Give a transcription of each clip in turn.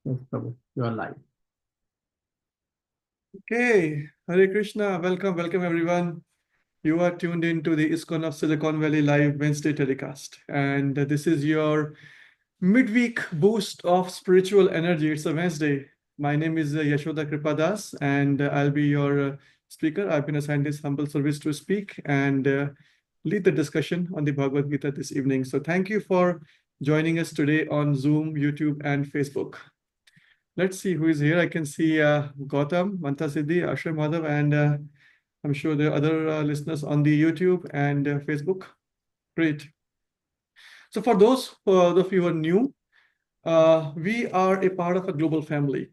Yes, Prabhu, you are live. Okay, Hare Krishna, welcome everyone. You are tuned into the ISKCON of Silicon Valley live Wednesday telecast. And this is your midweek boost of spiritual energy. It's a Wednesday. My name is Yaśodā-kṛpā Dasa, and I'll be your speaker. I've been assigned this humble service to speak and lead the discussion on the Bhagavad Gita this evening. So thank you for joining us today on Zoom, YouTube, and Facebook. Let's see who is here. I can see Gautam, Manta Siddhi, Ashray Madhav, and I'm sure there are other listeners on the YouTube and Facebook. Great. So for those of you who are new, we are a part of a global family.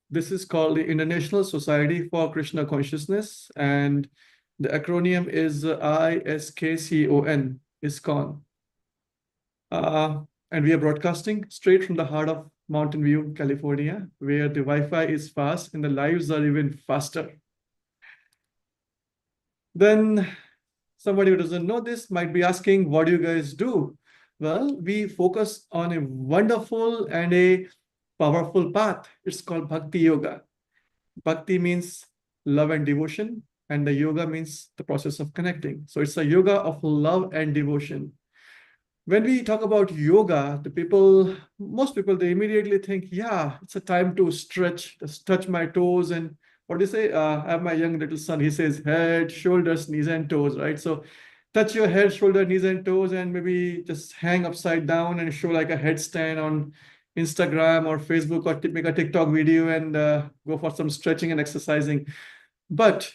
This is called the International Society for Krishna Consciousness, and the acronym is ISKCON, ISKCON. And we are broadcasting straight from the heart of Mountain View, California, where the Wi-Fi is fast and the lives are even faster. Then somebody who doesn't know this might be asking, what do you guys do? Well, we focus on a wonderful and a powerful path. It's called Bhakti Yoga. Bhakti means love and devotion, and the yoga means the process of connecting. So it's a yoga of love and devotion. When we talk about yoga, most people, they immediately think, yeah, it's a time to stretch, just touch my toes. And what do you say? I have my young little son, he says head, shoulders, knees, and toes, right? So touch your head, shoulder, knees, and toes, and maybe just hang upside down and show like a headstand on Instagram or Facebook, or make a TikTok video and go for some stretching and exercising. But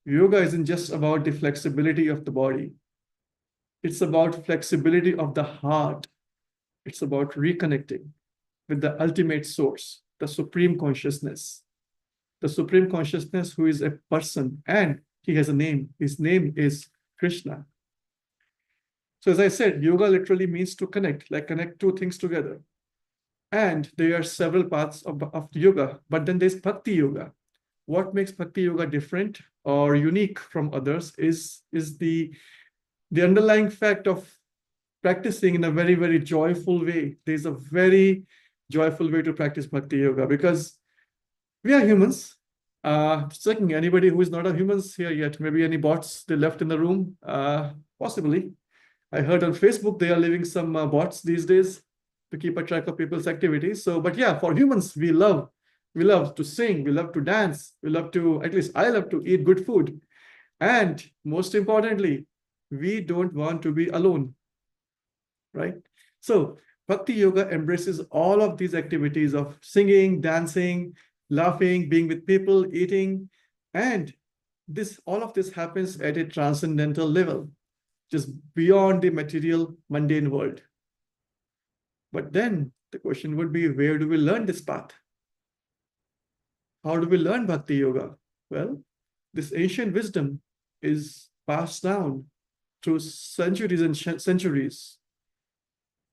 yoga isn't just about the flexibility of the body. It's about flexibility of the heart. It's about reconnecting with the ultimate source, the Supreme Consciousness. The Supreme Consciousness who is a person and he has a name. His name is Krishna. So as I said, yoga literally means to connect, like connect two things together. And there are several paths of yoga, but then there's Bhakti Yoga. What makes Bhakti Yoga different or unique from others is the underlying fact of practicing in a very, very joyful way. There's a very joyful way to practice Bhakti Yoga because we are humans. Checking anybody who is not a humans here yet. Maybe any bots they left in the room? Possibly. I heard on Facebook they are leaving some bots these days to keep a track of people's activities. So, but yeah, for humans, we love to sing, we love to dance, we love to, at least I love to eat good food. And most importantly, we don't want to be alone, right? So Bhakti Yoga embraces all of these activities of singing, dancing, laughing, being with people, eating, and all of this happens at a transcendental level, just beyond the material, mundane world. But then the question would be, where do we learn this path? How do we learn Bhakti Yoga? Well, this ancient wisdom is passed down through centuries and centuries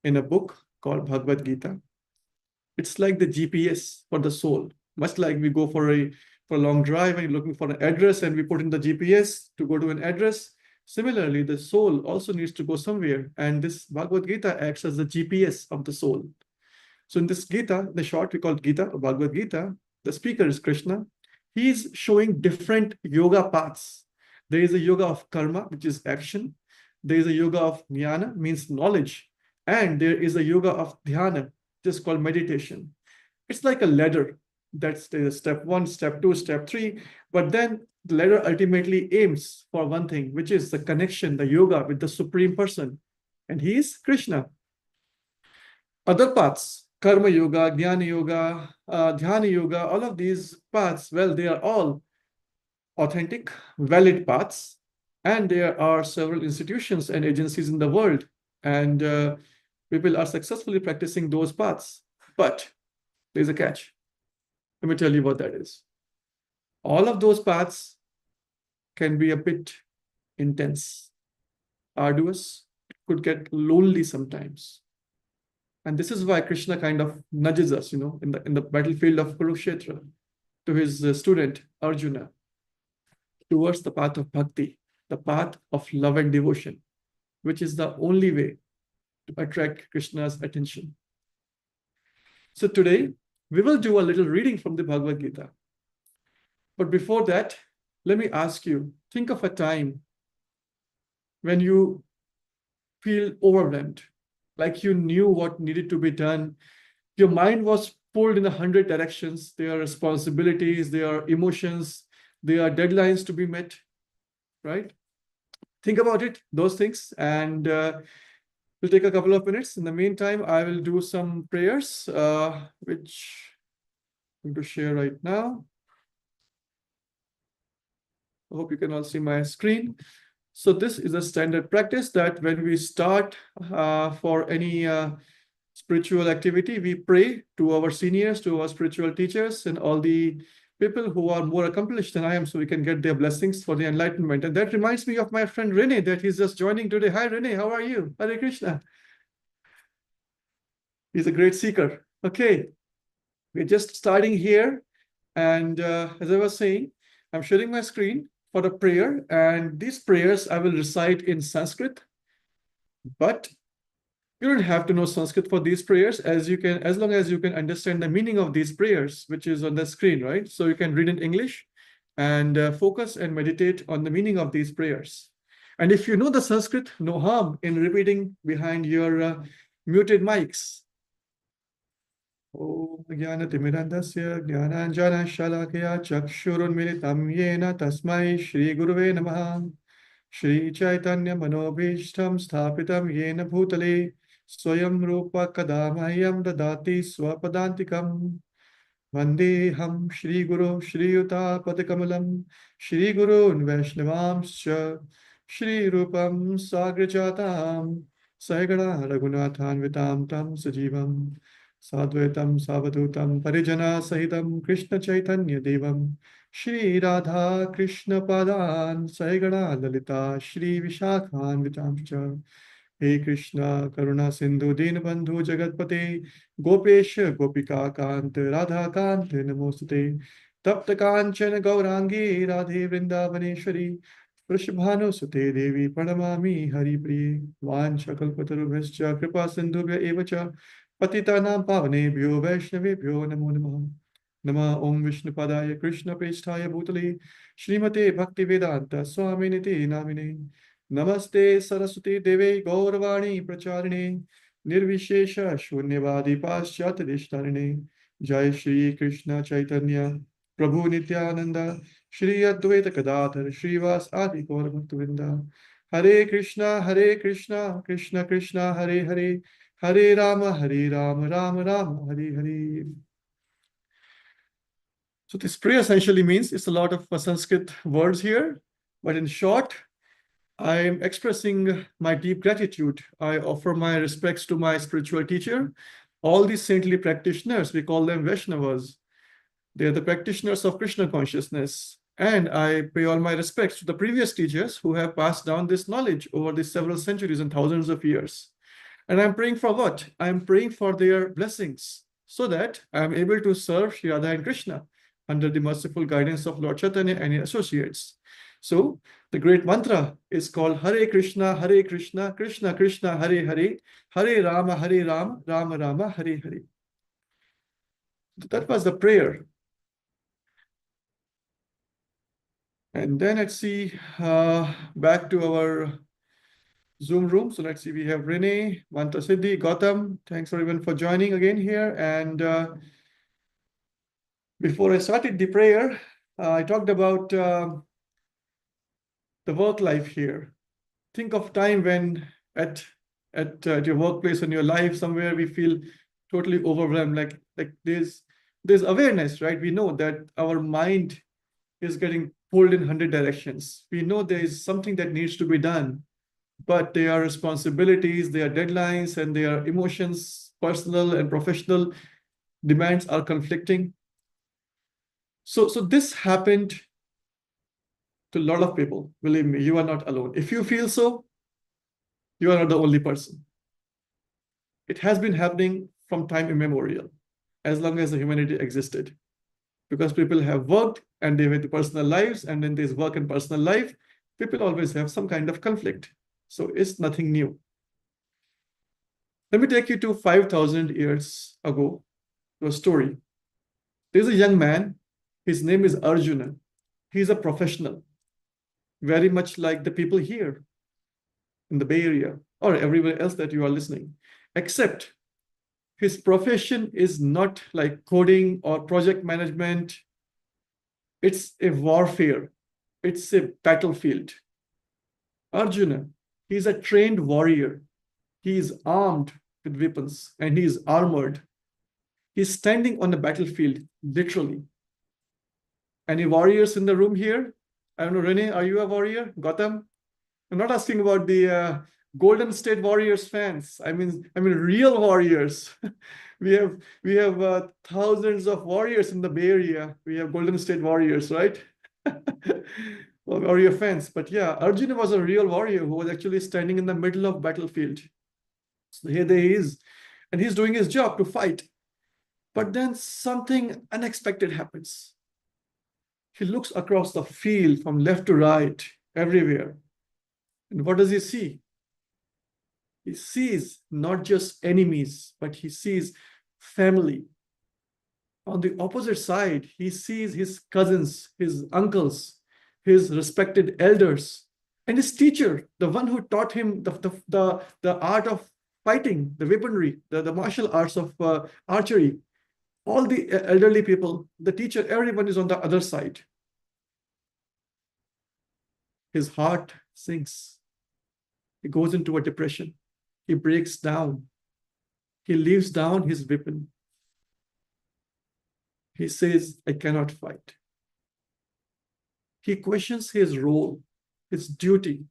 in a book called Bhagavad Gita. It's like the GPS for the soul. Much like we go for a long drive and you're looking for an address and we put in the GPS to go to an address. Similarly, the soul also needs to go somewhere, and this Bhagavad Gita acts as the GPS of the soul. So in this Gita, the short we call Gita or Bhagavad Gita, the speaker is Krishna. He's showing different yoga paths. There is a yoga of karma, which is action. There is a yoga of jnana, means knowledge. And there is a yoga of dhyana, just called meditation. It's like a ladder. That's the step 1, step 2, step 3. But then the ladder ultimately aims for one thing, which is the connection, the yoga with the Supreme Person. And he is Krishna. Other paths, karma yoga, jnana yoga, dhyana yoga, all of these paths, well, they are all authentic, valid paths. And there are several institutions and agencies in the world. And people are successfully practicing those paths. But there's a catch. Let me tell you what that is. All of those paths can be a bit intense, arduous, it could get lonely sometimes. And this is why Krishna kind of nudges us, in the battlefield of Kurukshetra, to his student Arjuna, towards the path of bhakti, the path of love and devotion, which is the only way to attract Krishna's attention. So today, we will do a little reading from the Bhagavad Gita. But before that, let me ask you, think of a time when you feel overwhelmed, like you knew what needed to be done. Your mind was pulled in 100 directions. There are responsibilities, there are emotions, there are deadlines to be met, right? Think about it, those things, and we'll take a couple of minutes. In the meantime, I will do some prayers, which I'm going to share right now. I hope you can all see my screen. So this is a standard practice that when we start for any spiritual activity, we pray to our seniors, to our spiritual teachers, and all the people who are more accomplished than I am, so we can get their blessings for the enlightenment. And that reminds me of my friend Rene, that he's just joining today. Hi, Rene, how are you? Hare Krishna. He's a great seeker. Okay, we're just starting here. And as I was saying, I'm sharing my screen for a prayer. And these prayers I will recite in Sanskrit. But you don't have to know Sanskrit for these prayers, as long as you can understand the meaning of these prayers, which is on the screen, right? So you can read in English and focus and meditate on the meaning of these prayers. And if you know the Sanskrit, no harm in repeating behind your muted mics. Om Jnana-timirandasya Jnananjana-shalakaya Chakshurunmilitam Yena Tasmai Shri Guruve Namaha. Shri Chaitanya Manobhishtam Sthapitam Yena Bhutale Swayam Rupa Kadamahyam Dadati Swapadantikam. Vandeham Shri Guru Shri Yuta Padakamalam Shri Gurun Vaishnavamscha Shri Rupam Sagrajatam Saigana Raghunathan Vitam Tam Sajivam Sadvaitam Savadutam Parijana Sahitam Krishna Chaitanya Devam Shri Radha Krishna Padan Saigana Lalita Shri Vishakhan Vitamcha. He Krishna Karuna Sindhu Dinabandhu Jagatpate Gopesh Gopika Kant Radha Kant Namostate Tapta Kanchana Gaurangi Radhe Vrindavaneshwari Vrishabhanu Sute Devi Pranamami Hari Priye Vancha Kalpatarubhascha Kripa Sindhubhya Evacha Patitanam Pavanebhyo Vaishnavebhyo Namo Namaha. Nama Om Vishnu Padaya Krishna Prestaya Bhutale Srimate Bhakti Vedanta Swami Niti Namine. Namaste Saraswati Deve Gauravani Pracharine Nirvishesha Shunyavadi Paschat Dishtarine. Jai Shri Krishna Chaitanya Prabhu Nityananda Shri Advaita Gadadhar Shrivas Adi Gaur Bhaktavinda. Hare Krishna Krishna Krishna Hare Hare Hare Rama Rama Rama Hare Hare. So this prayer essentially means it's a lot of Sanskrit words here, but in short, I am expressing my deep gratitude. I offer my respects to my spiritual teacher. All these saintly practitioners, we call them Vaishnavas. They are the practitioners of Krishna consciousness. And I pay all my respects to the previous teachers who have passed down this knowledge over the several centuries and thousands of years. And I'm praying for what? I'm praying for their blessings so that I'm able to serve Shri Radha and Krishna under the merciful guidance of Lord Chaitanya and his associates. So the great mantra is called Hare Krishna, Krishna Krishna, Hare Hare, Hare Rama, Rama Rama, Hare Hare. That was the prayer. And then let's see, back to our Zoom room. So let's see, we have Renee, Mantra Siddhi, Gautam. Thanks everyone for joining again here. And before I started the prayer, I talked about the work life here. Think of time when at your workplace, in your life, somewhere we feel totally overwhelmed. Like there's awareness, right? We know that our mind is getting pulled in 100 directions. We know there is something that needs to be done, but there are responsibilities, there are deadlines, and there are emotions, personal and professional demands are conflicting. So this happened to a lot of people. Believe me, you are not alone. If you feel so, you are not the only person. It has been happening from time immemorial, as long as the humanity existed. Because people have worked and they have personal lives, and then there's work and personal life, people always have some kind of conflict. So it's nothing new. Let me take you to 5,000 years ago, to a story. There's a young man, his name is Arjuna. He's a professional, very much like the people here in the Bay Area or everywhere else that you are listening, except his profession is not like coding or project management. It's a warfare. It's a battlefield. Arjuna, he's a trained warrior. He is armed with weapons and he is armored. He's standing on the battlefield, literally. Any warriors in the room here? I don't know, Renee, are you a warrior? Gautam? I'm not asking about the Golden State Warriors fans. I mean real warriors. we have thousands of warriors in the Bay Area. We have Golden State Warriors, right? Warrior fans. But yeah, Arjuna was a real warrior who was actually standing in the middle of battlefield. So here he is, and he's doing his job to fight. But then something unexpected happens. He looks across the field from left to right, everywhere. And what does he see? He sees not just enemies, but he sees family. On the opposite side, he sees his cousins, his uncles, his respected elders, and his teacher, the one who taught him the art of fighting, the weaponry, the martial arts of archery. All the elderly people, the teacher, everyone is on the other side. His heart sinks. He goes into a depression. He breaks down. He leaves down his weapon. He says, I cannot fight. He questions his role, his duty,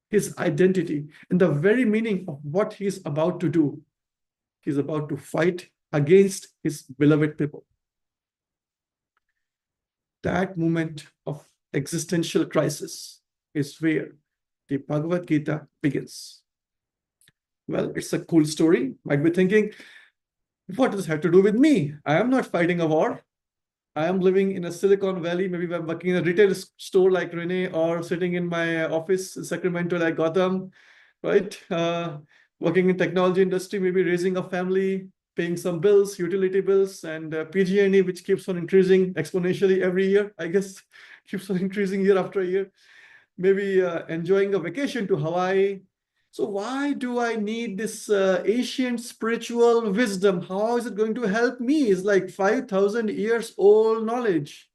his identity, and the very meaning of what he's about to do. He's about to fight against his beloved people. That moment of existential crisis is where the Bhagavad Gita begins. Well, it's a cool story. Might be thinking, what does this have to do with me? I am not fighting a war. I am living in a Silicon Valley. Maybe I'm working in a retail store like Renee, or sitting in my office in Sacramento like Gautam, right? Working in technology industry, maybe raising a family, paying some bills, utility bills, and PG&E, which keeps on increasing exponentially every year, I guess, keeps on increasing year after year. Maybe enjoying a vacation to Hawaii. So why do I need this ancient spiritual wisdom? How is it going to help me? It's like 5,000 years old knowledge.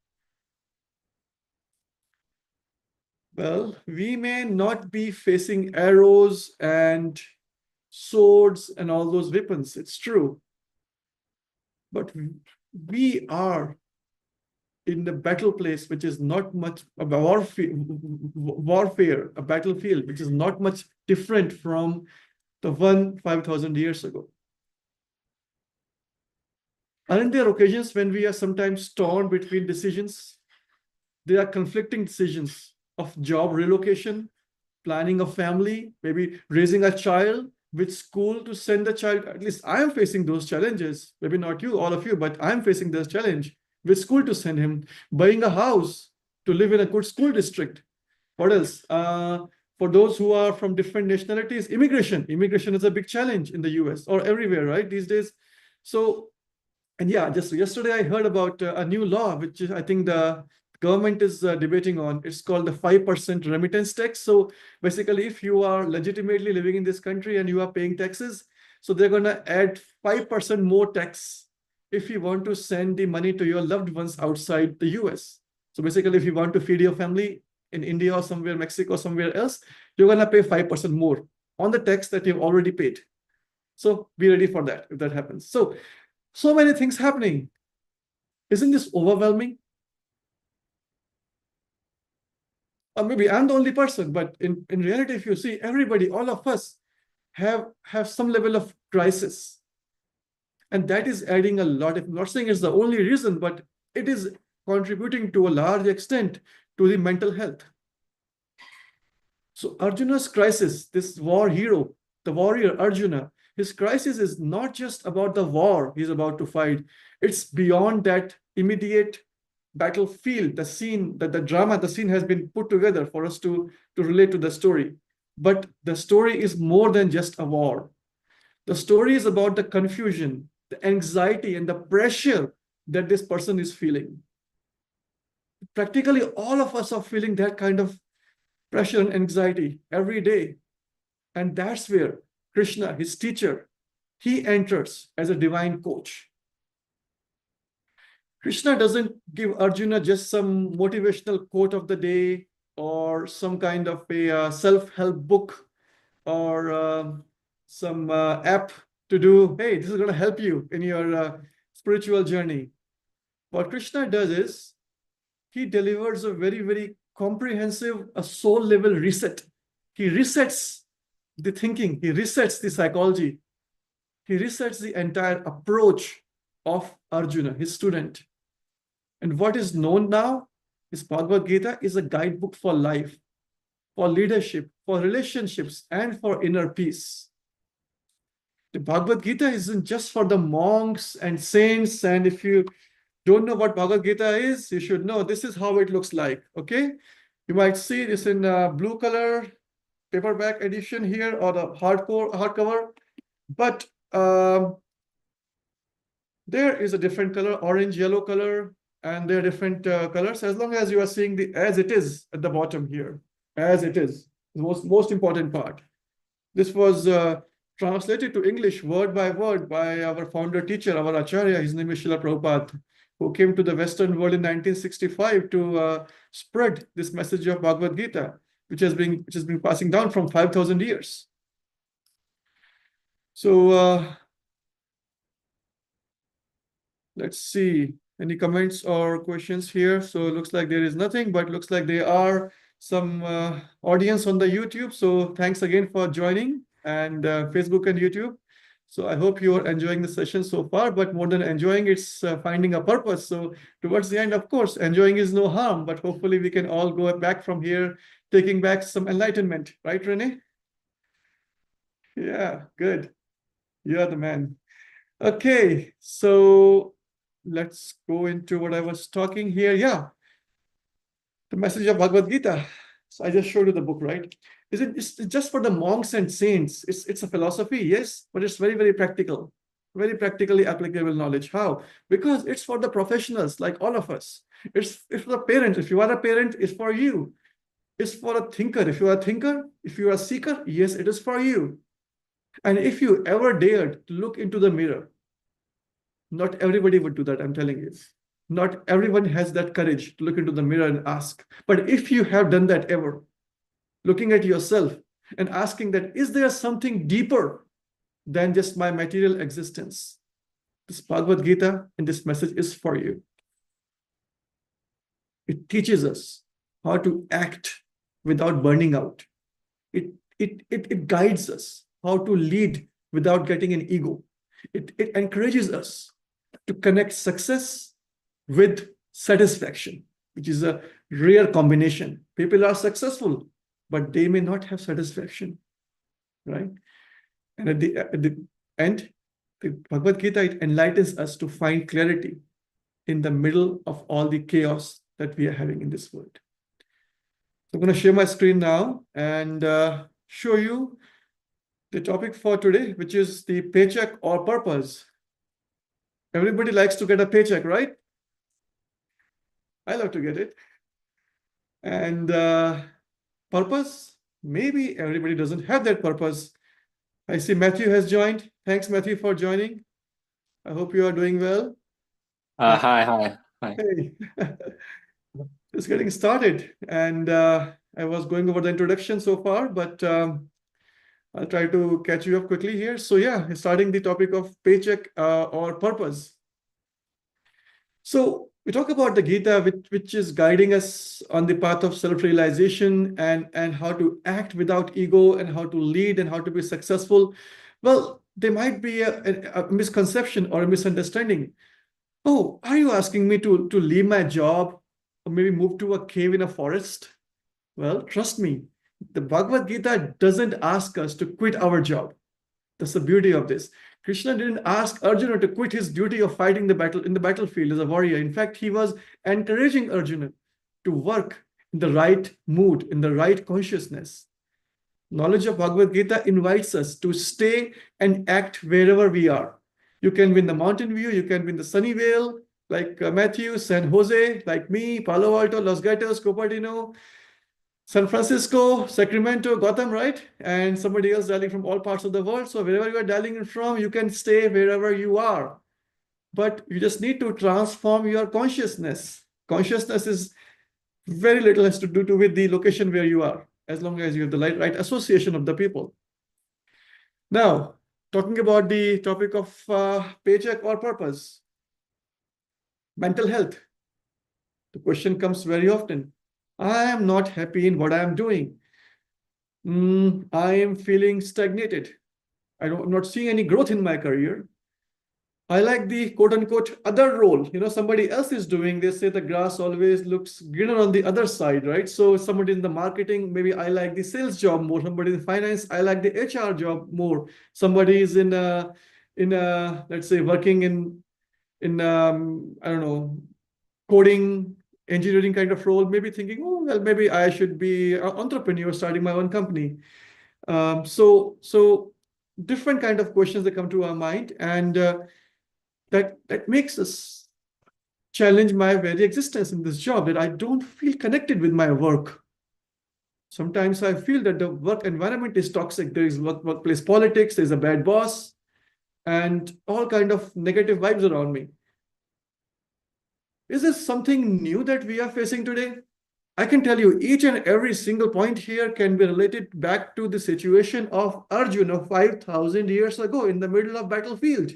Well, we may not be facing arrows and swords and all those weapons. It's true. But we are in the battle place, which is not much of a warfare, a battlefield, which is not much different from the one 5,000 years ago. Aren't there occasions when we are sometimes torn between decisions? There are conflicting decisions of job relocation, planning a family, maybe raising a child, which school to send the child. At least I am facing those challenges. Maybe not you, all of you, but I'm facing this challenge. Which school to send him, buying a house to live in a good school district. What else? For those who are from different nationalities, immigration. Immigration is a big challenge in the US or everywhere, right, these days. So, and yeah, just yesterday I heard about a new law, which I think the government is debating on. It's called the 5% remittance tax. So basically, if you are legitimately living in this country and you are paying taxes, so they're going to add 5% more tax if you want to send the money to your loved ones outside the US. So basically, if you want to feed your family in India or somewhere, Mexico or somewhere else, you're going to pay 5% more on the tax that you've already paid. So be ready for that if that happens. So many things happening. Isn't this overwhelming? Or maybe I'm the only person, but in reality, if you see, everybody, all of us have some level of crisis. And that is adding a lot. I'm not saying it's the only reason, but it is contributing to a large extent to the mental health. So Arjuna's crisis, this war hero, the warrior Arjuna, his crisis is not just about the war he's about to fight. It's beyond that immediate battlefield, the scene, the drama, the scene has been put together for us to relate to the story. But the story is more than just a war. The story is about the confusion, the anxiety, and the pressure that this person is feeling. Practically all of us are feeling that kind of pressure and anxiety every day. And that's where Krishna, his teacher, he enters as a divine coach. Krishna doesn't give Arjuna just some motivational quote of the day or some kind of a self-help book or some app to do, hey, this is going to help you in your spiritual journey. What Krishna does is he delivers a very, very comprehensive, a soul level reset. He resets the thinking, he resets the psychology, he resets the entire approach of Arjuna, his student. And what is known now is Bhagavad Gita is a guidebook for life, for leadership, for relationships, and for inner peace. The Bhagavad Gita isn't just for the monks and saints. And if you don't know what Bhagavad Gita is, you should know this is how it looks like. Okay, you might see this in blue color paperback edition here or the hardcover, but there is a different color, orange, yellow color, and there are different colors. As long as you are seeing the as it is at the bottom here, as it is, the most important part. This was translated to English word by word by our founder teacher, our Acharya. His name is Srila Prabhupada, who came to the Western world in 1965 to spread this message of Bhagavad Gita, which has been passing down from 5,000 years. So let's see any comments or questions here. So it looks like there is nothing, but looks like there are some audience on the YouTube. So thanks again for joining, and Facebook and YouTube. So I hope you are enjoying the session so far, but more than enjoying, it's finding a purpose. So towards the end, of course, enjoying is no harm, but hopefully we can all go back from here, taking back some enlightenment, right, Renee? Yeah, good. You're the man. Okay, so let's go into what I was talking here. Yeah, the message of Bhagavad Gita. So I just showed you the book, right? It's just for the monks and saints. It's a philosophy, yes, but it's very, very practical, very practically applicable knowledge. How? Because it's for the professionals like all of us. It's for the parents. If you are a parent, it's for you. It's for a thinker. If you are a thinker, if you are a seeker, yes, it is for you. And if you ever dared to look into the mirror, not everybody would do that, I'm telling you. Not everyone has that courage to look into the mirror and ask. But if you have done that ever, looking at yourself and asking that, is there something deeper than just my material existence? This Bhagavad Gita and this message is for you. It teaches us how to act without burning out. It guides us how to lead without getting an ego. It encourages us to connect success with satisfaction, which is a rare combination. People are successful, but they may not have satisfaction, right? And at the end, the Bhagavad Gita, it enlightens us to find clarity in the middle of all the chaos that we are having in this world. So I'm going to share my screen now and show you the topic for today, which is the paycheck or purpose. Everybody likes to get a paycheck, right? I love to get it. And purpose, maybe everybody doesn't have that purpose. I see Matthew has joined. Thanks, Matthew, for joining. I hope you are doing well. Hi. Hey, just getting started. And I was going over the introduction so far, but I'll try to catch you up quickly here. So yeah, starting the topic of paycheck or purpose. So we talk about the Gita, which is guiding us on the path of self-realization and how to act without ego and how to lead and how to be successful. Well, there might be a misconception or a misunderstanding. Oh, are you asking me to leave my job or maybe move to a cave in a forest? Well, trust me, the Bhagavad Gita doesn't ask us to quit our job. That's the beauty of this. Krishna didn't ask Arjuna to quit his duty of fighting the battle in the battlefield as a warrior. In fact, he was encouraging Arjuna to work in the right mood, in the right consciousness. Knowledge of Bhagavad Gita invites us to stay and act wherever we are. You can be in the mountain view, you can be in the sunny vale, like Matthew, San Jose, like me, Palo Alto, Los Gatos, Cupertino, San Francisco, Sacramento, Gotham, right? And somebody else dialing from all parts of the world. So wherever you are dialing in from, you can stay wherever you are. But you just need to transform your consciousness. Consciousness is very little has to do with the location where you are, as long as you have the right association of the people. Now, talking about the topic of paycheck or purpose, mental health. The question comes very often. I am not happy in what I am doing. I am feeling stagnated. I'm not seeing any growth in my career. I like the quote unquote other role. Somebody else is doing, they say the grass always looks greener on the other side, right? So somebody in the marketing, maybe I like the sales job more. Somebody in finance, I like the HR job more. Somebody is in let's say working in I don't know, coding, engineering kind of role, maybe thinking, oh, well, maybe I should be an entrepreneur starting my own company. So different kind of questions that come to our mind, and that makes us challenge my very existence in this job, that I don't feel connected with my work. Sometimes I feel that the work environment is toxic. There is workplace politics, there's a bad boss, and all kind of negative vibes around me. Is this something new that we are facing today? I can tell you each and every single point here can be related back to the situation of Arjuna 5,000 years ago in the middle of battlefield.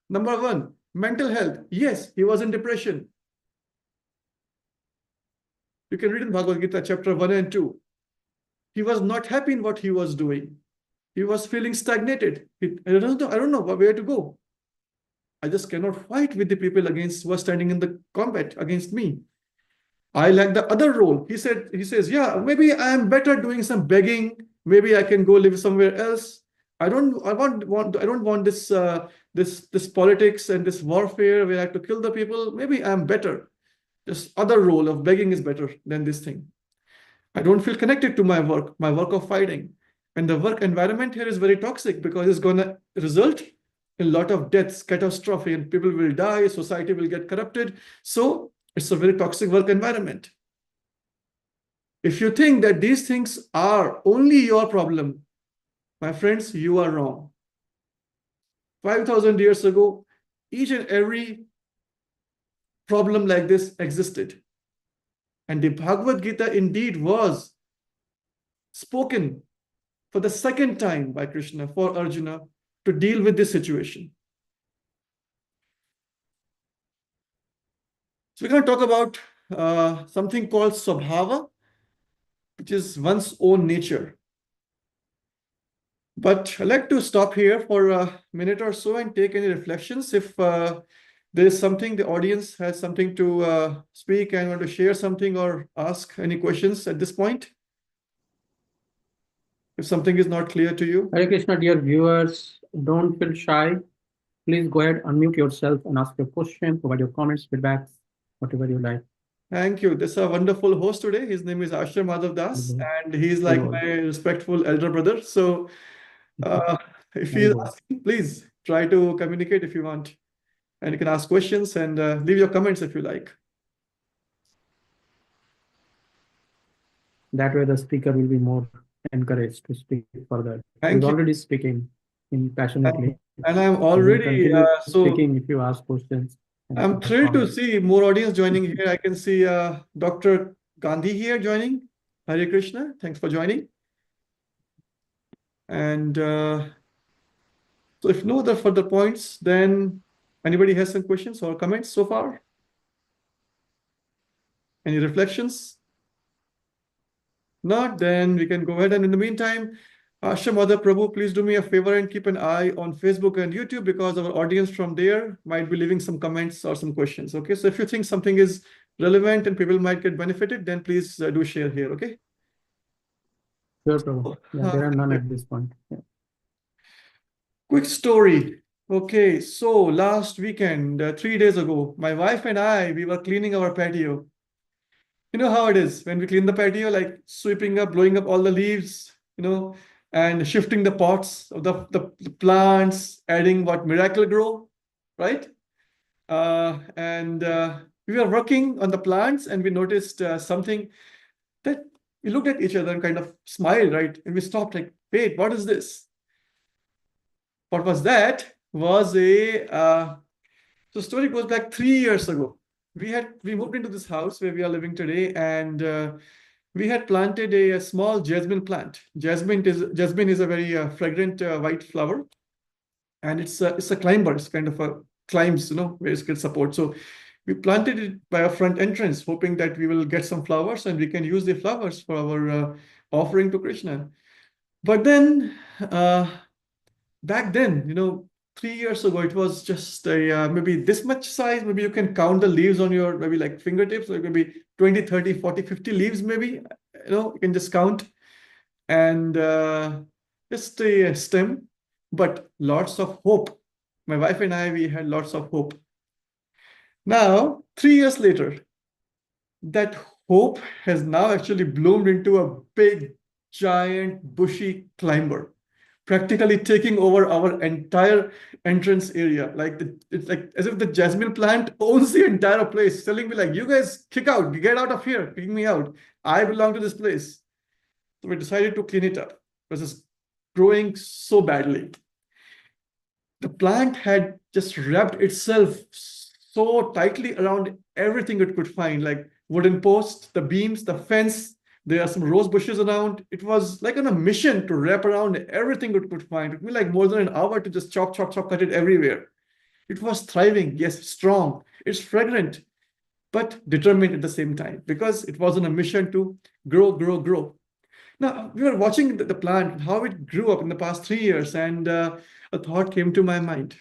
Number one, mental health. Yes, he was in depression. You can read in Bhagavad Gita chapter 1 and 2. He was not happy in what he was doing. He was feeling stagnated. I don't know where to go. I just cannot fight with the people who are standing in the combat against me. I like the other role. He says, yeah, maybe I am better doing some begging. Maybe I can go live somewhere else. I don't want this politics and this warfare where I have to kill the people. Maybe I'm better. This other role of begging is better than this thing. I don't feel connected to my work of fighting. And the work environment here is very toxic because it's going to result in a lot of deaths, catastrophe, and people will die, society will get corrupted. So it's a very toxic work environment. If you think that these things are only your problem, my friends, you are wrong. 5,000 years ago, each and every problem like this existed. And the Bhagavad Gita indeed was spoken for the second time by Krishna for Arjuna to deal with this situation. So we're going to talk about something called Swabhava, which is one's own nature. But I'd like to stop here for a minute or so and take any reflections. If there is something, the audience has something to speak and want to share something or ask any questions at this point. If something is not clear to you. Hare Krishna, dear viewers, don't feel shy. Please go ahead, unmute yourself and ask your question, provide your comments, feedbacks, whatever you like. Thank you. This is a wonderful host today. His name is Yaśodā-kṛpā, and he's like my respectful elder brother. So if he's asking, please try to communicate if you want. And you can ask questions and leave your comments if you like. That way the speaker will be more encouraged to speak further. Thank He's you. already speaking passionately. And I'm already speaking if you ask questions. I'm thrilled to see more audience joining here. I can see Dr. Gandhi here joining. Hare Krishna. Thanks for joining. And so if no other further points, then anybody has some questions or comments so far? Any reflections? Not, then we can go ahead. And in the meantime, Yaśodā-kṛpā, please do me a favor and keep an eye on Facebook and YouTube, because our audience from there might be leaving some comments or some questions. Okay, so if you think something is relevant and people might get benefited, then please do share here. Okay. Sure, Prabhu. Yeah, there are none at this point. Yeah. Quick story. Okay, so last weekend, 3 days ago, my wife and I, we were cleaning our patio. You know how it is when we clean the patio, like sweeping up, blowing up all the leaves, and shifting the pots of the plants, adding what Miracle Grow, right? and we were working on the plants, and we noticed something that we looked at each other and kind of smiled, right? And we stopped, like, wait, what is this? What was that? Was a so story goes back 3 years ago. We moved into this house where we are living today, and we had planted a small jasmine plant. Jasmine is a very fragrant white flower, and it's a climber. It's kind of a climbs, where it gets support. So we planted it by our front entrance, hoping that we will get some flowers and we can use the flowers for our offering to Krishna. But then back then, 3 years ago, it was just a maybe this much size. Maybe you can count the leaves on your maybe like fingertips, like maybe 20, 30, 40, 50 leaves, maybe, you can just count. And just a stem, but lots of hope. My wife and I, we had lots of hope. Now, 3 years later, that hope has now actually bloomed into a big, giant, bushy climber, practically taking over our entire entrance area. It's like as if the jasmine plant owns the entire place, telling me like, you guys kick out, get out of here, kick me out. I belong to this place. So we decided to clean it up because it's growing so badly. The plant had just wrapped itself so tightly around everything it could find, like wooden posts, the beams, the fence. There are some rose bushes around. It was like on a mission to wrap around everything it could find. It took me like more than an hour to just chop, chop, chop, cut it everywhere. It was thriving, yes, strong. It's fragrant, but determined at the same time because it was on a mission to grow, grow, grow. Now, we were watching the plant, how it grew up in the past 3 years, and a thought came to my mind.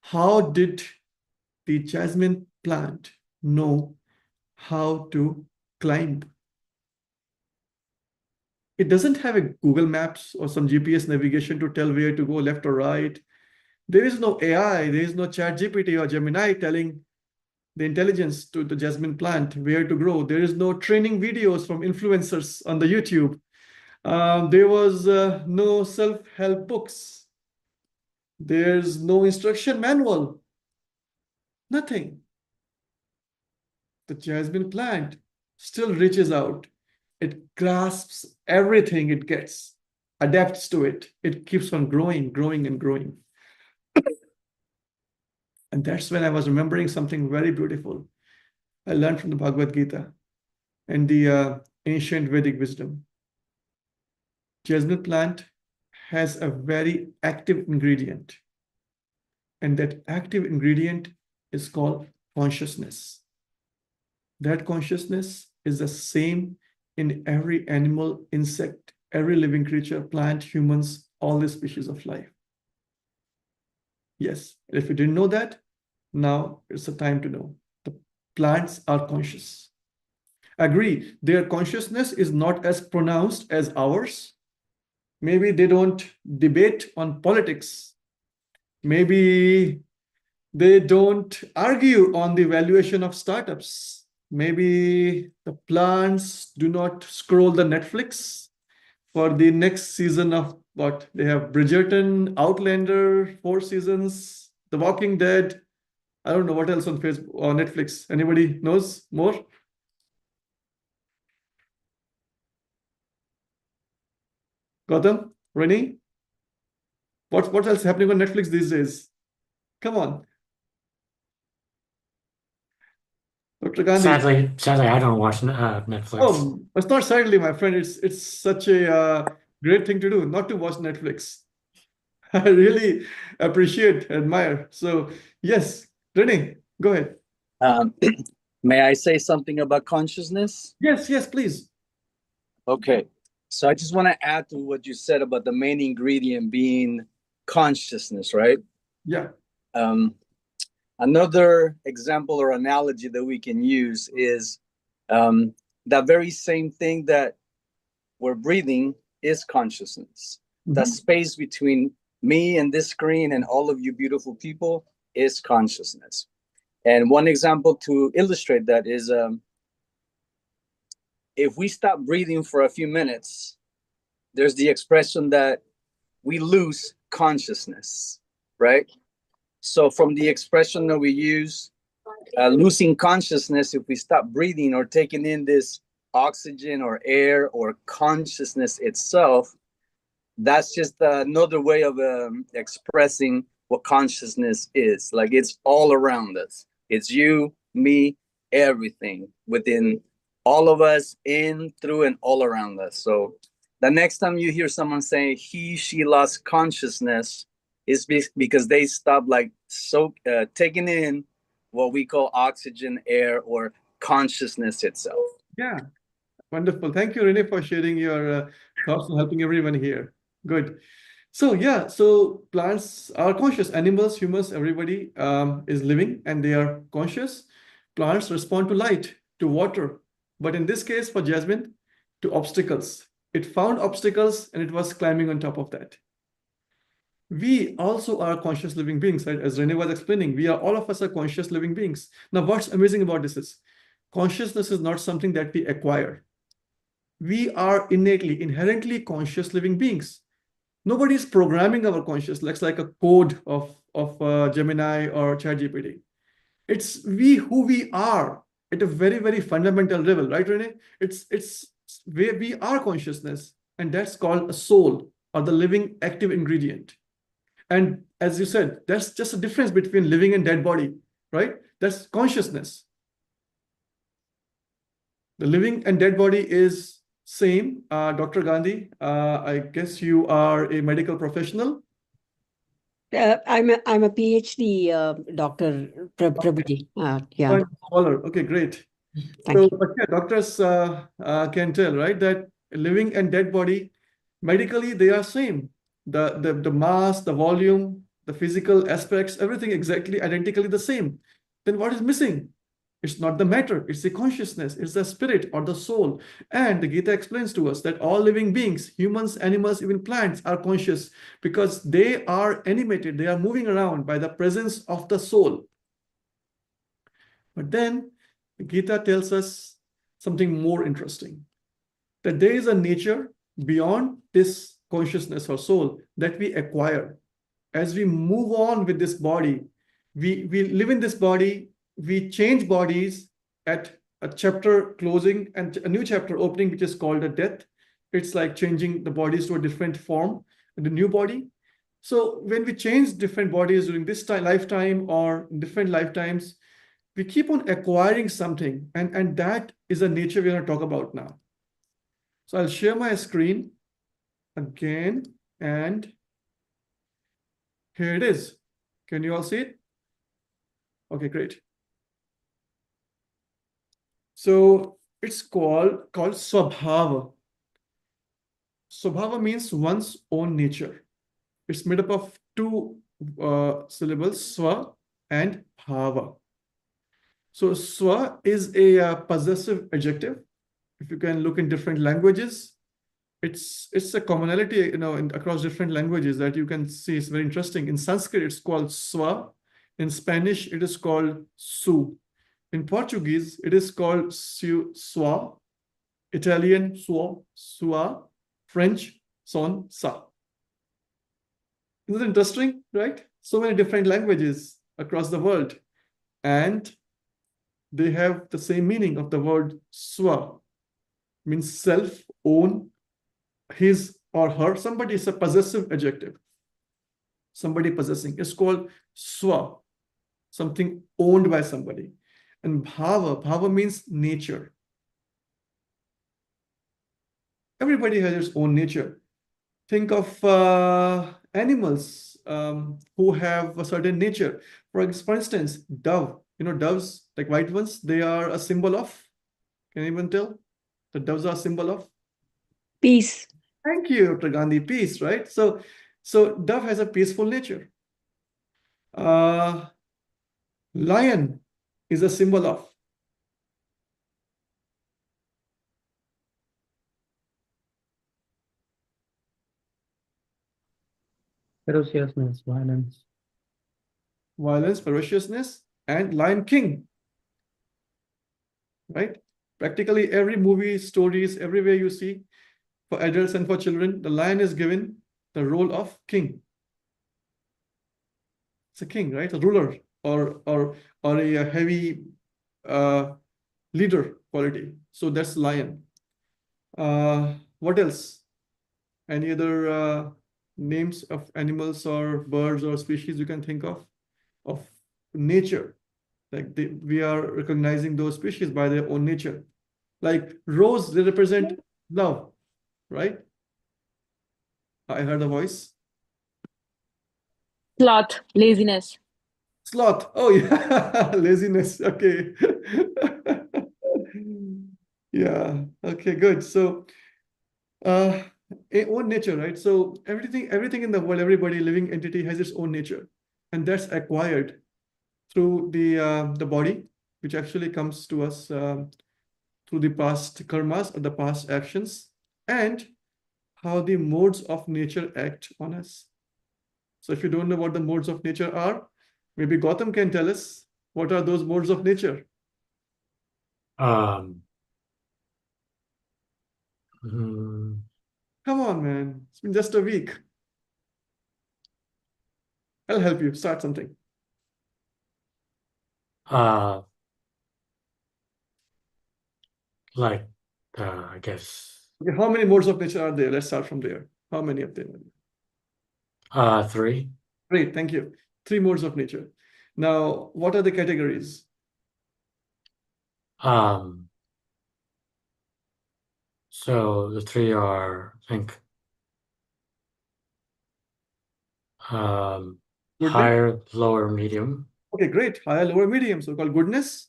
How did the jasmine plant know how to climb? It doesn't have a Google Maps or some GPS navigation to tell where to go, left or right. There is no AI, there is no ChatGPT or Gemini telling the intelligence to the jasmine plant where to grow. There is no training videos from influencers on the YouTube. There was no self-help books. There's no instruction manual. Nothing. The jasmine plant still reaches out. It grasps everything it gets, adapts to it. It keeps on growing, growing, and growing. And that's when I was remembering something very beautiful I learned from the Bhagavad Gita and the ancient Vedic wisdom. Jasmine plant has a very active ingredient, and that active ingredient is called consciousness. That consciousness is the same in every animal, insect, every living creature, plant, humans, all the species of life. Yes, if you didn't know that, now it's the time to know. The plants are conscious. Agree, their consciousness is not as pronounced as ours. Maybe they don't debate on politics. Maybe they don't argue on the valuation of startups. Maybe the plants do not scroll the Netflix for the next season of what they have: Bridgerton, Outlander, 4 seasons, The Walking Dead. I don't know what else on Facebook or Netflix. Anybody knows more? Gautam, Rennie, what else is happening on Netflix these days? Come on, Dr. Gandhi. Sadly, I don't watch Netflix. Oh, it's not sadly, my friend. It's such a great thing to do, not to watch Netflix. I really appreciate, admire. So yes, Renee, go ahead. May I say something about consciousness? Yes, yes, please. Okay. So I just want to add to what you said about the main ingredient being consciousness, right? Yeah. Another example or analogy that we can use is that very same thing that we're breathing is consciousness. Mhm. The space between me and this screen and all of you beautiful people is consciousness. And one example to illustrate that is if we stop breathing for a few minutes, there's the expression that we lose consciousness, right? So from the expression that we use, losing consciousness, if we stop breathing or taking in this oxygen or air or consciousness itself, that's just another way of expressing what consciousness is. Like, it's all around us. It's you, me, everything within all of us, in, through, and all around us. So the next time you hear someone say he, she lost consciousness, is because they stopped taking in what we call oxygen, air, or consciousness itself. Yeah, wonderful. Thank you, Renee, for sharing your thoughts and helping everyone here. Good. So yeah, so plants are conscious. Animals, humans, everybody is living and they are conscious. Plants respond to light, to water. But in this case, for Jasmine, to obstacles. It found obstacles and it was climbing on top of that. We also are conscious living beings, right? As Renee was explaining, all of us are conscious living beings. Now, what's amazing about this is consciousness is not something that we acquire. We are inherently conscious living beings. Nobody is programming our consciousness like a code of Gemini or ChatGPT. It's who we are at a very, very fundamental level, right, Renee? It's where we are consciousness, and that's called a soul, or the living active ingredient. And as you said, that's just a difference between living and dead body, right? That's consciousness. The living and dead body is same. Dr. Gandhi, I guess you are a medical professional. I'm a PhD, Dr. Prabhuji. Yeah. Scholar. Okay, great. Thank you. But yeah, doctors can tell, right, that living and dead body, medically, they are same. The mass, the volume, the physical aspects, everything exactly identically the same. Then what is missing? It's not the matter, it's the consciousness, it's the spirit or the soul. And the Gita explains to us that all living beings, humans, animals, even plants, are conscious because they are animated, they are moving around by the presence of the soul. But then the Gita tells us something more interesting, that there is a nature beyond this consciousness or soul that we acquire. As we move on with this body, we live in this body, we change bodies at a chapter closing and a new chapter opening, which is called a death. It's like changing the bodies to a different form, the new body. So when we change different bodies during this lifetime or different lifetimes, we keep on acquiring something, and that is a nature we're going to talk about now. So I'll share my screen again, and here it is. Can you all see it? Okay, great. So it's called Swabhava. Swabhava means one's own nature. It's made up of two syllables, Swa and Bhava. So Swa is a possessive adjective. If you can look in different languages, it's a commonality, across different languages that you can see. It's very interesting. In Sanskrit, it's called Swa. In Spanish, it is called Su. In Portuguese, it is called Swa. Italian, Suo, Sua. French, Son, Sa. Isn't it interesting, right? So many different languages across the world. And they have the same meaning of the word Swa. Means self, own, his or her. Somebody is a possessive adjective. Somebody possessing. It's called Swa. Something owned by somebody. And Bhava means nature. Everybody has its own nature. Think of animals who have a certain nature. For instance, dove. Doves, like white ones, they are a symbol of, can anyone tell? The doves are a symbol of? Peace. Thank you, Dr. Gandhi, peace, right? So dove has a peaceful nature. Lion is a symbol of? Ferociousness, violence. Violence, ferociousness, and Lion King, right? Practically every movie, stories, everywhere you see, for adults and for children, the lion is given the role of king. It's a king, right? A ruler or a heavy leader quality. So that's lion. What else? Any other names of animals or birds or species you can think of nature? Like we are recognizing those species by their own nature. Like rose, they represent love, right? I heard a voice. Sloth, laziness. Sloth. Oh yeah, laziness. Okay. Yeah. Okay, good. So own nature, right? So everything in the world, everybody, living entity has its own nature, and that's acquired through the body, which actually comes to us through the past karmas or the past actions, and how the modes of nature act on us. So if you don't know what the modes of nature are, maybe Gautam can tell us what are those modes of nature. Mm, Come on, man. It's been just a week. I'll help you start something. like I guess Okay, how many modes of nature are there? Let's start from there. How many of them? 3. Great, thank you. 3 modes of nature. Now, what are the categories? So the 3 are, I think, Goodness? higher, lower, medium. Okay, great. Higher, lower, medium. So called goodness.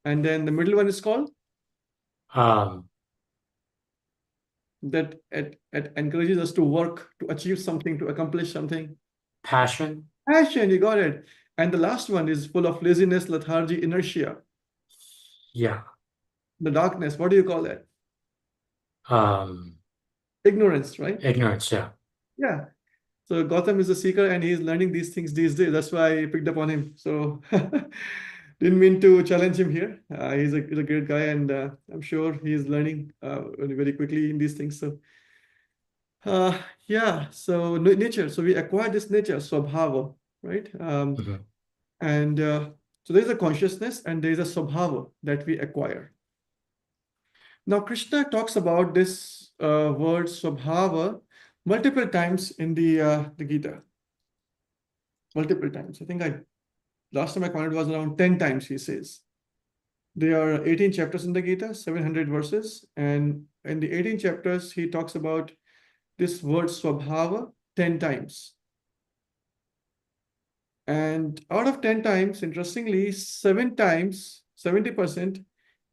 And then the middle one is called that it encourages us to work, to achieve something, to accomplish something. Passion. Passion, you got it. And the last one is full of laziness, lethargy, inertia. Yeah. The darkness, what do you call that? Ignorance, right? Ignorance. Yeah. Yeah. So Gautam is a seeker and he's learning these things these days. That's why I picked up on him. So didn't mean to challenge him here. He's a great guy, and I'm sure he's learning very quickly in these things. So yeah, so nature. So we acquire this nature, swabhava, right? And so there's a consciousness and there's a swabhava that we acquire. Now Krishna talks about this word swabhava multiple times in the Gita. Multiple times. I think last time I counted was around 10 times, he says. There are 18 chapters in the Gita, 700 verses. And in the 18 chapters, he talks about this word swabhava 10 times. And out of 10 times, interestingly, 7 times, 70%,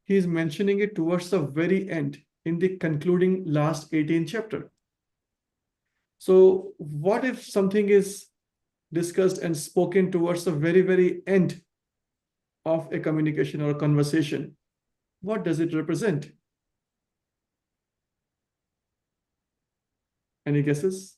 he's mentioning it towards the very end in the concluding last 18 chapter. So what if something is discussed and spoken towards the very, very end of a communication or a conversation? What does it represent? Any guesses?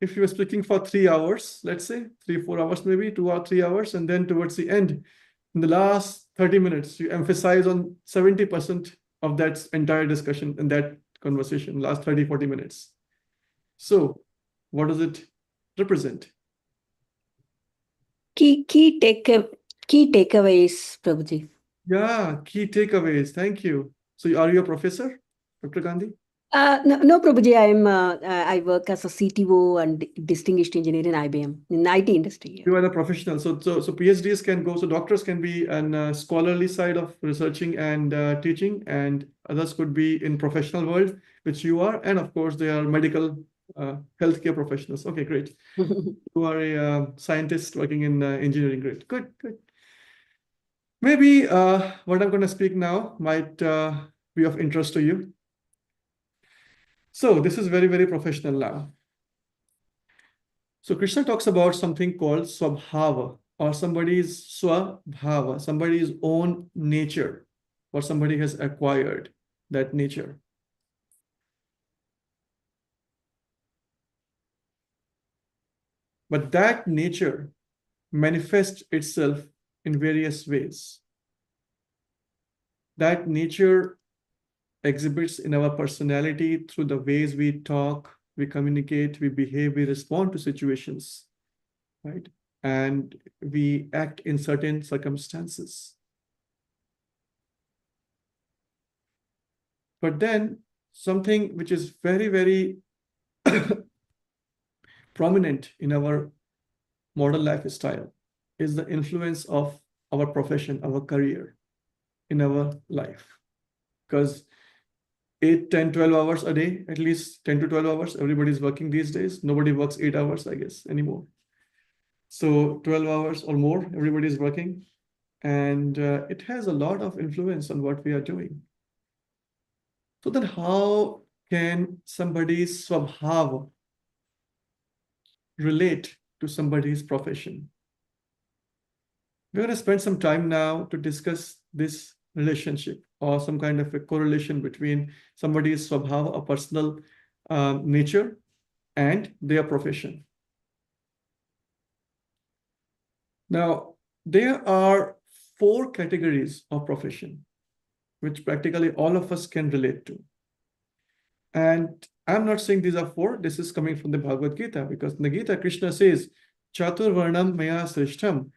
If you were speaking for 3 hours, let's say 3-4 hours, maybe 2 or 3 hours, and then towards the end, in the last 30 minutes, you emphasize on 70% of that entire discussion in that conversation, last 30-40 minutes. So what does it represent? Key takeaways, Prabhuji. Yeah, key takeaways. Thank you. So are you a professor, Dr. Gandhi? No, Prabhuji, I work as a CTO and distinguished engineer in IBM, in IT industry. You are a professional. So PhDs can go, so doctors can be on scholarly side of researching and teaching, and others could be in professional world, which you are. And of course, they are medical healthcare professionals. Okay, great. You are a scientist working in engineering. Great, good. Maybe what I'm going to speak now might be of interest to you. So this is very, very professional now. So Krishna talks about something called swabhava, or somebody's swabhava, somebody's own nature, or somebody has acquired that nature. But that nature manifests itself in various ways. That nature exhibits in our personality through the ways we talk, we communicate, we behave, we respond to situations, right? And we act in certain circumstances. But then something which is very, very prominent in our modern lifestyle is the influence of our profession, our career in our life. Because 8, 10, 12 hours a day, at least 10 to 12 hours, everybody's working these days. Nobody works 8 hours, I guess, anymore. So 12 hours or more, everybody's working. And it has a lot of influence on what we are doing. So then how can somebody's swabhava relate to somebody's profession? We're going to spend some time now to discuss this relationship or some kind of a correlation between somebody's swabhava, a personal nature, and their profession. Now, there are 4 categories of profession, which practically all of us can relate to. And I'm not saying these are 4, this is coming from the Bhagavad Gita, because in the Gita, Krishna says, Chatur Varnam Maya Srishtam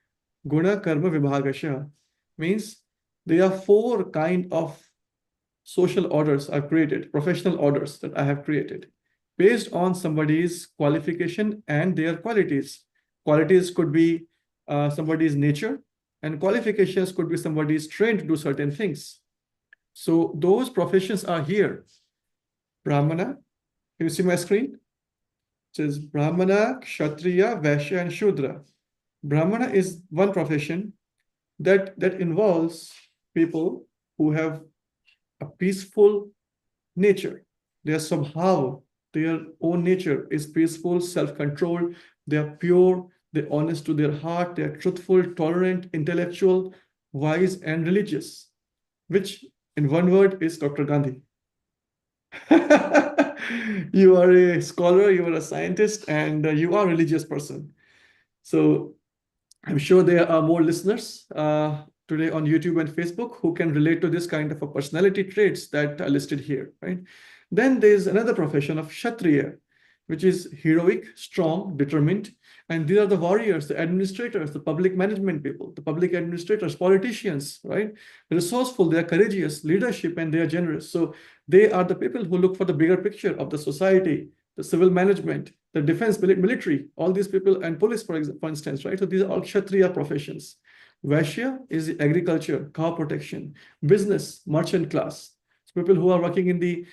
Guna Karma Vibhagasha, means there are 4 kind of social orders I've created, professional orders that I have created, based on somebody's qualification and their qualities. Qualities could be somebody's nature, and qualifications could be somebody's trained to do certain things. So those professions are here. Brahmana, can you see my screen? It says Brahmana, Kshatriya, Vaishya, and Shudra. Brahmana is one profession that involves people who have a peaceful nature. Their swabhava, their own nature is peaceful, self-controlled, they are pure, they're honest to their heart, they are truthful, tolerant, intellectual, wise, and religious, which in one word is Dr. Gandhi. You are a scholar, you are a scientist, and you are a religious person. So I'm sure there are more listeners today on YouTube and Facebook who can relate to this kind of a personality traits that are listed here, right? Then there's another profession of Kshatriya, which is heroic, strong, determined. And these are the warriors, the administrators, the public management people, the public administrators, politicians, right? They're resourceful, they are courageous, leadership, and they are generous. So they are the people who look for the bigger picture of the society, the civil management, the defense, military, all these people, and police, for instance, right? So these are all Kshatriya professions. Vaishya is agriculture, cow protection, business, merchant class. So people who are working in the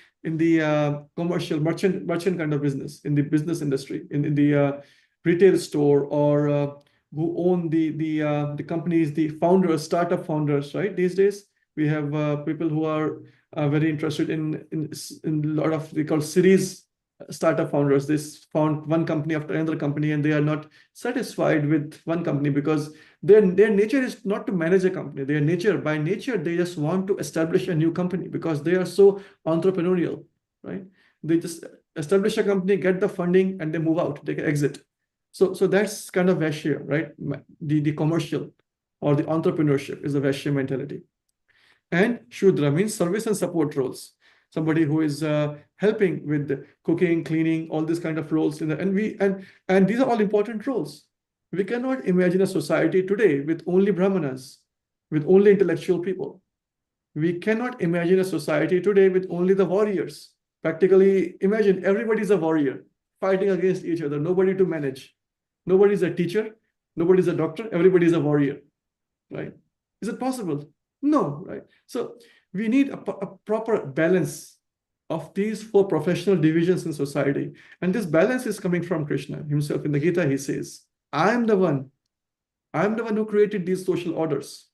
commercial merchant kind of business, in the business industry, in the retail store, or who own the companies, the founders, startup founders, right? These days, we have people who are very interested in a lot of, they call series startup founders. They found one company after another company, and they are not satisfied with one company because their nature is not to manage a company. Their nature, by nature, they just want to establish a new company because they are so entrepreneurial, right? They just establish a company, get the funding, and they move out, they exit. So that's kind of Vaishya, right? The commercial or the entrepreneurship is the Vaishya mentality. And Shudra means service and support roles. Somebody who is helping with cooking, cleaning, all these kind of roles. And these are all important roles. We cannot imagine a society today with only Brahmanas, with only intellectual people. We cannot imagine a society today with only the warriors. Practically, imagine everybody's a warrior fighting against each other, nobody to manage. Nobody's a teacher, nobody's a doctor, everybody's a warrior, right? Is it possible? No, right? So we need a proper balance of these 4 professional divisions in society. And this balance is coming from Krishna himself. In the Gita, he says, I'm the one who created these social orders.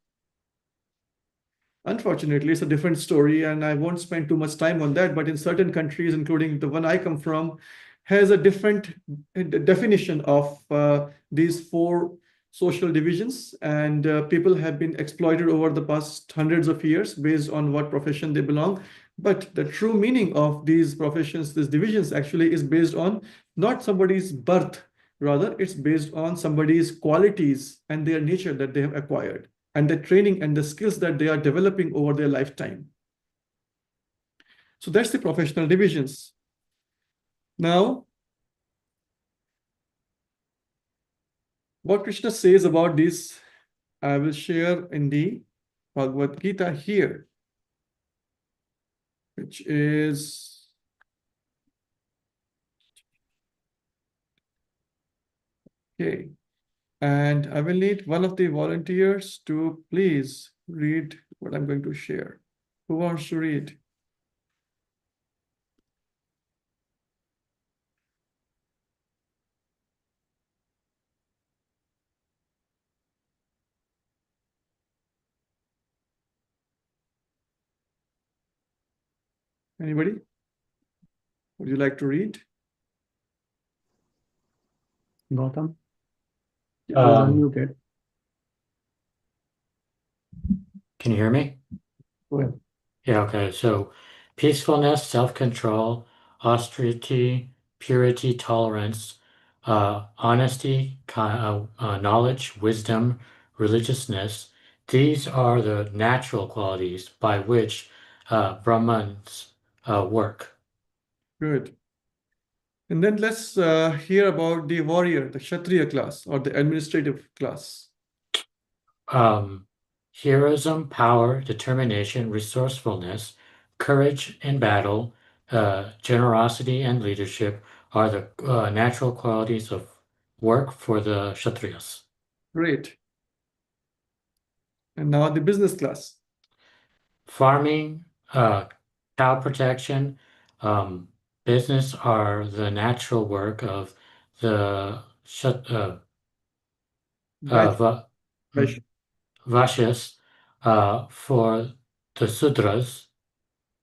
Unfortunately, it's a different story, and I won't spend too much time on that, but in certain countries, including the one I come from, has a different definition of these 4 social divisions, and people have been exploited over the past hundreds of years based on what profession they belong. But the true meaning of these professions, these divisions, actually is based on not somebody's birth, rather it's based on somebody's qualities and their nature that they have acquired, and the training and the skills that they are developing over their lifetime. So that's the professional divisions. Now, what Krishna says about this, I will share in the Bhagavad Gita here, which is okay. And I will need one of the volunteers to please read what I'm going to share. Who wants to read? Anybody? Would you like to read? Gautam? It was unmuted. Can you hear me? Go ahead. Yeah, okay. So peacefulness, self-control, austerity, purity, tolerance, honesty, knowledge, wisdom, religiousness. These are the natural qualities by which Brahmans work. Good. And then let's hear about the warrior, the Kshatriya class or the administrative class. Heroism, power, determination, resourcefulness, courage in battle, generosity, and leadership are the natural qualities of work for the Kshatriyas. Great. And now the business class. Farming, cow protection, business are the natural work of the Vaishya. Vaishyas. For the Sudras,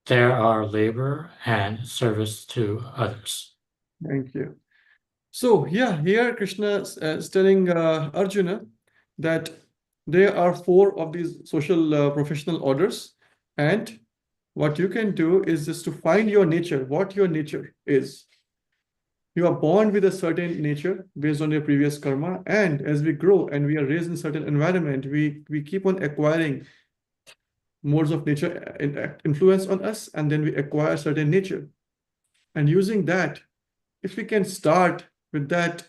there are labor and service to others. Thank you. So yeah, here Krishna is telling Arjuna that there are 4 of these social professional orders, and what you can do is just to find your nature, what your nature is. You are born with a certain nature based on your previous karma, and as we grow and we are raised in certain environment, we keep on acquiring modes of nature influence on us, and then we acquire certain nature. And using that, if we can start with that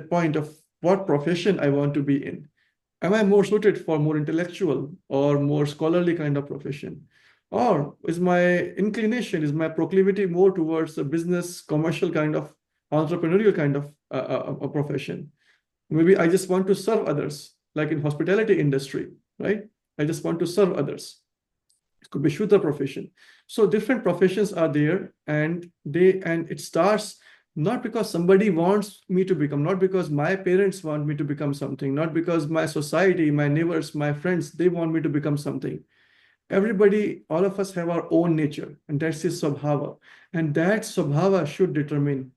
point of what profession I want to be in. Am I more suited for more intellectual or more scholarly kind of profession? Or is my inclination, is my proclivity more towards a business, commercial kind of entrepreneurial kind of a profession? Maybe I just want to serve others, like in hospitality industry, right? I just want to serve others. It could be Shudra profession. So different professions are there, and it starts not because somebody wants me to become, not because my parents want me to become something, not because my society, my neighbors, my friends, they want me to become something. Everybody, all of us have our own nature, and that's his Swabhava. And that Swabhava should determine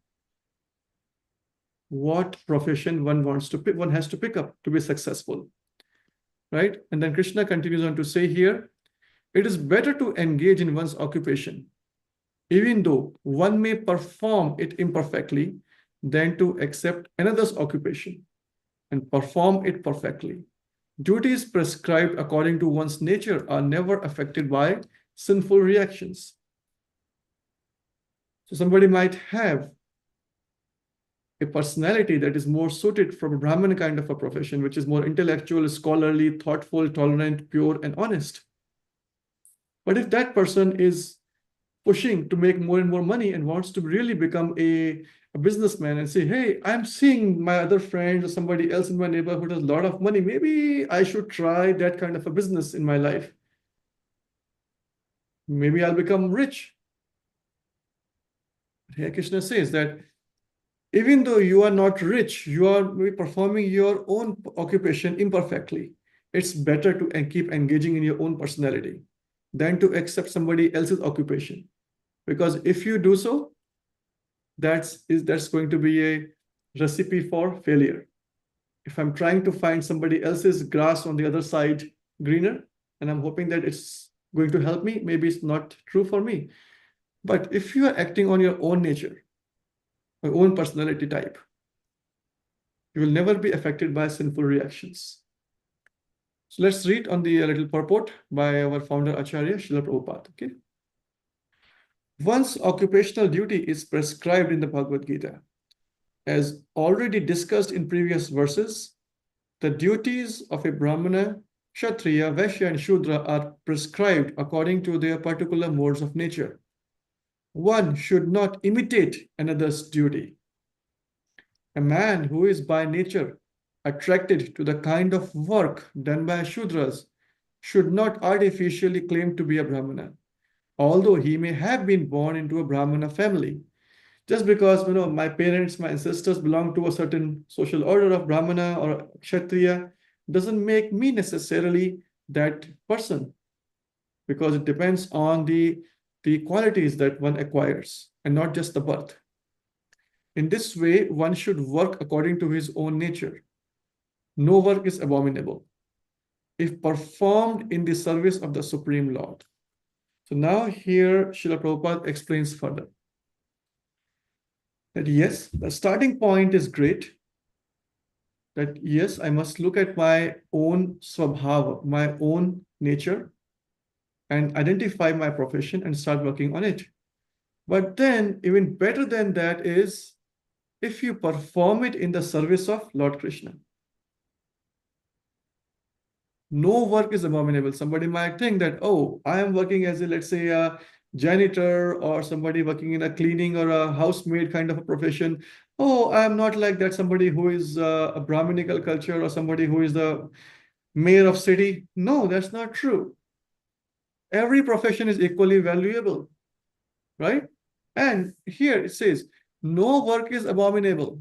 what profession one has to pick up to be successful, right? And then Krishna continues on to say here, it is better to engage in one's occupation, even though one may perform it imperfectly, than to accept another's occupation and perform it perfectly. Duties prescribed according to one's nature are never affected by sinful reactions. So somebody might have a personality that is more suited for a Brahmin kind of a profession, which is more intellectual, scholarly, thoughtful, tolerant, pure, and honest. But if that person is pushing to make more and more money and wants to really become a businessman and say, hey, I'm seeing my other friends or somebody else in my neighborhood has a lot of money. Maybe I should try that kind of a business in my life. Maybe I'll become rich. Here Krishna says that even though you are not rich, you are performing your own occupation imperfectly. It's better to keep engaging in your own personality than to accept somebody else's occupation. Because if you do so, that's going to be a recipe for failure. If I'm trying to find somebody else's grass on the other side greener, and I'm hoping that it's going to help me, maybe it's not true for me. But if you are acting on your own nature, your own personality type, you will never be affected by sinful reactions. So let's read on the little purport by our founder Acharya Srila Prabhupada. Okay. One's occupational duty is prescribed in the Bhagavad Gita. As already discussed in previous verses, the duties of a Brahmana, Kshatriya, Vaishya, and Shudra are prescribed according to their particular modes of nature. One should not imitate another's duty. A man who is by nature attracted to the kind of work done by Shudras should not artificially claim to be a Brahmana, although he may have been born into a Brahmana family. Just because my parents, my ancestors belong to a certain social order of Brahmana or Kshatriya doesn't make me necessarily that person, because it depends on the qualities that one acquires and not just the birth. In this way, one should work according to his own nature. No work is abominable if performed in the service of the Supreme Lord. So now here Srila Prabhupada explains further that yes, the starting point is great. That yes, I must look at my own swabhava, my own nature, and identify my profession and start working on it. But then even better than that is if you perform it in the service of Lord Krishna. No work is abominable. Somebody might think that, oh, I am working as a, let's say, a janitor, or somebody working in a cleaning or a housemaid kind of a profession. Oh, I am not like that. Somebody who is a Brahminical culture, or somebody who is the mayor of city. No, that's not true. Every profession is equally valuable, right? And here it says, no work is abominable,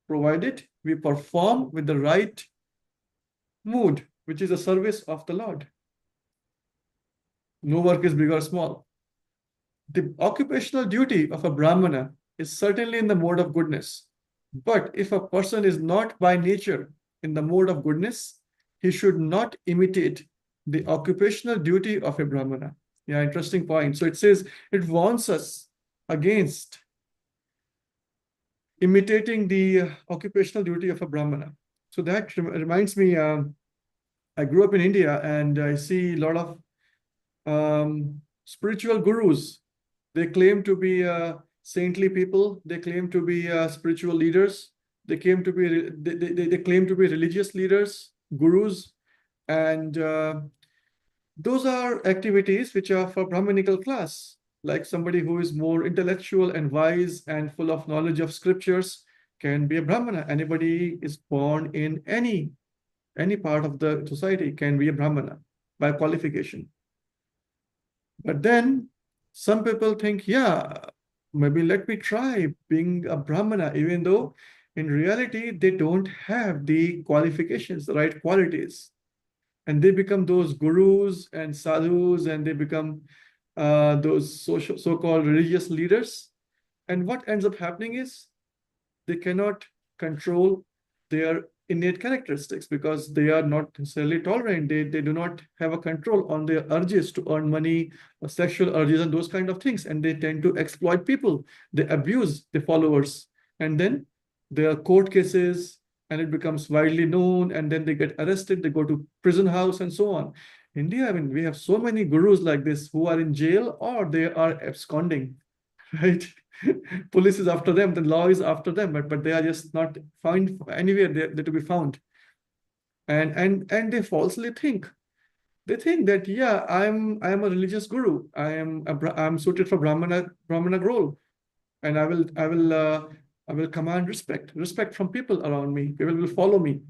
provided we perform with the right mood, which is the service of the Lord. No work is big or small. The occupational duty of a Brahmana is certainly in the mode of goodness. But if a person is not by nature in the mode of goodness, he should not imitate the occupational duty of a Brahmana. Yeah, interesting point. So it says, it warns us against imitating the occupational duty of a Brahmana. So that reminds me, I grew up in India, and I see a lot of spiritual gurus. They claim to be saintly people. They claim to be spiritual leaders. They claim to be they claim to be religious leaders, gurus, and those are activities which are for Brahminical class. Like somebody who is more intellectual and wise and full of knowledge of scriptures can be a Brahmana. Anybody is born in any part of the society can be a Brahmana by qualification. But then some people think, yeah, maybe let me try being a Brahmana, even though in reality they don't have the qualifications, the right qualities. And they become those gurus and sadhus, and they become those so-called religious leaders. And what ends up happening is they cannot control their innate characteristics, because they are not necessarily tolerant. They do not have a control on their urges to earn money, or sexual urges, and those kind of things. And they tend to exploit people. They abuse the followers. And then there are court cases, and it becomes widely known. And then they get arrested. They go to prison house and so on. India, I mean, we have so many gurus like this who are in jail, or they are absconding, right? Police is after them, the law is after them, but they are just not found anywhere. They're to be found. And they falsely think. They think that, yeah, I'm a religious guru. I'm suited for Brahmana role, and I will command respect from people around me. People will follow me.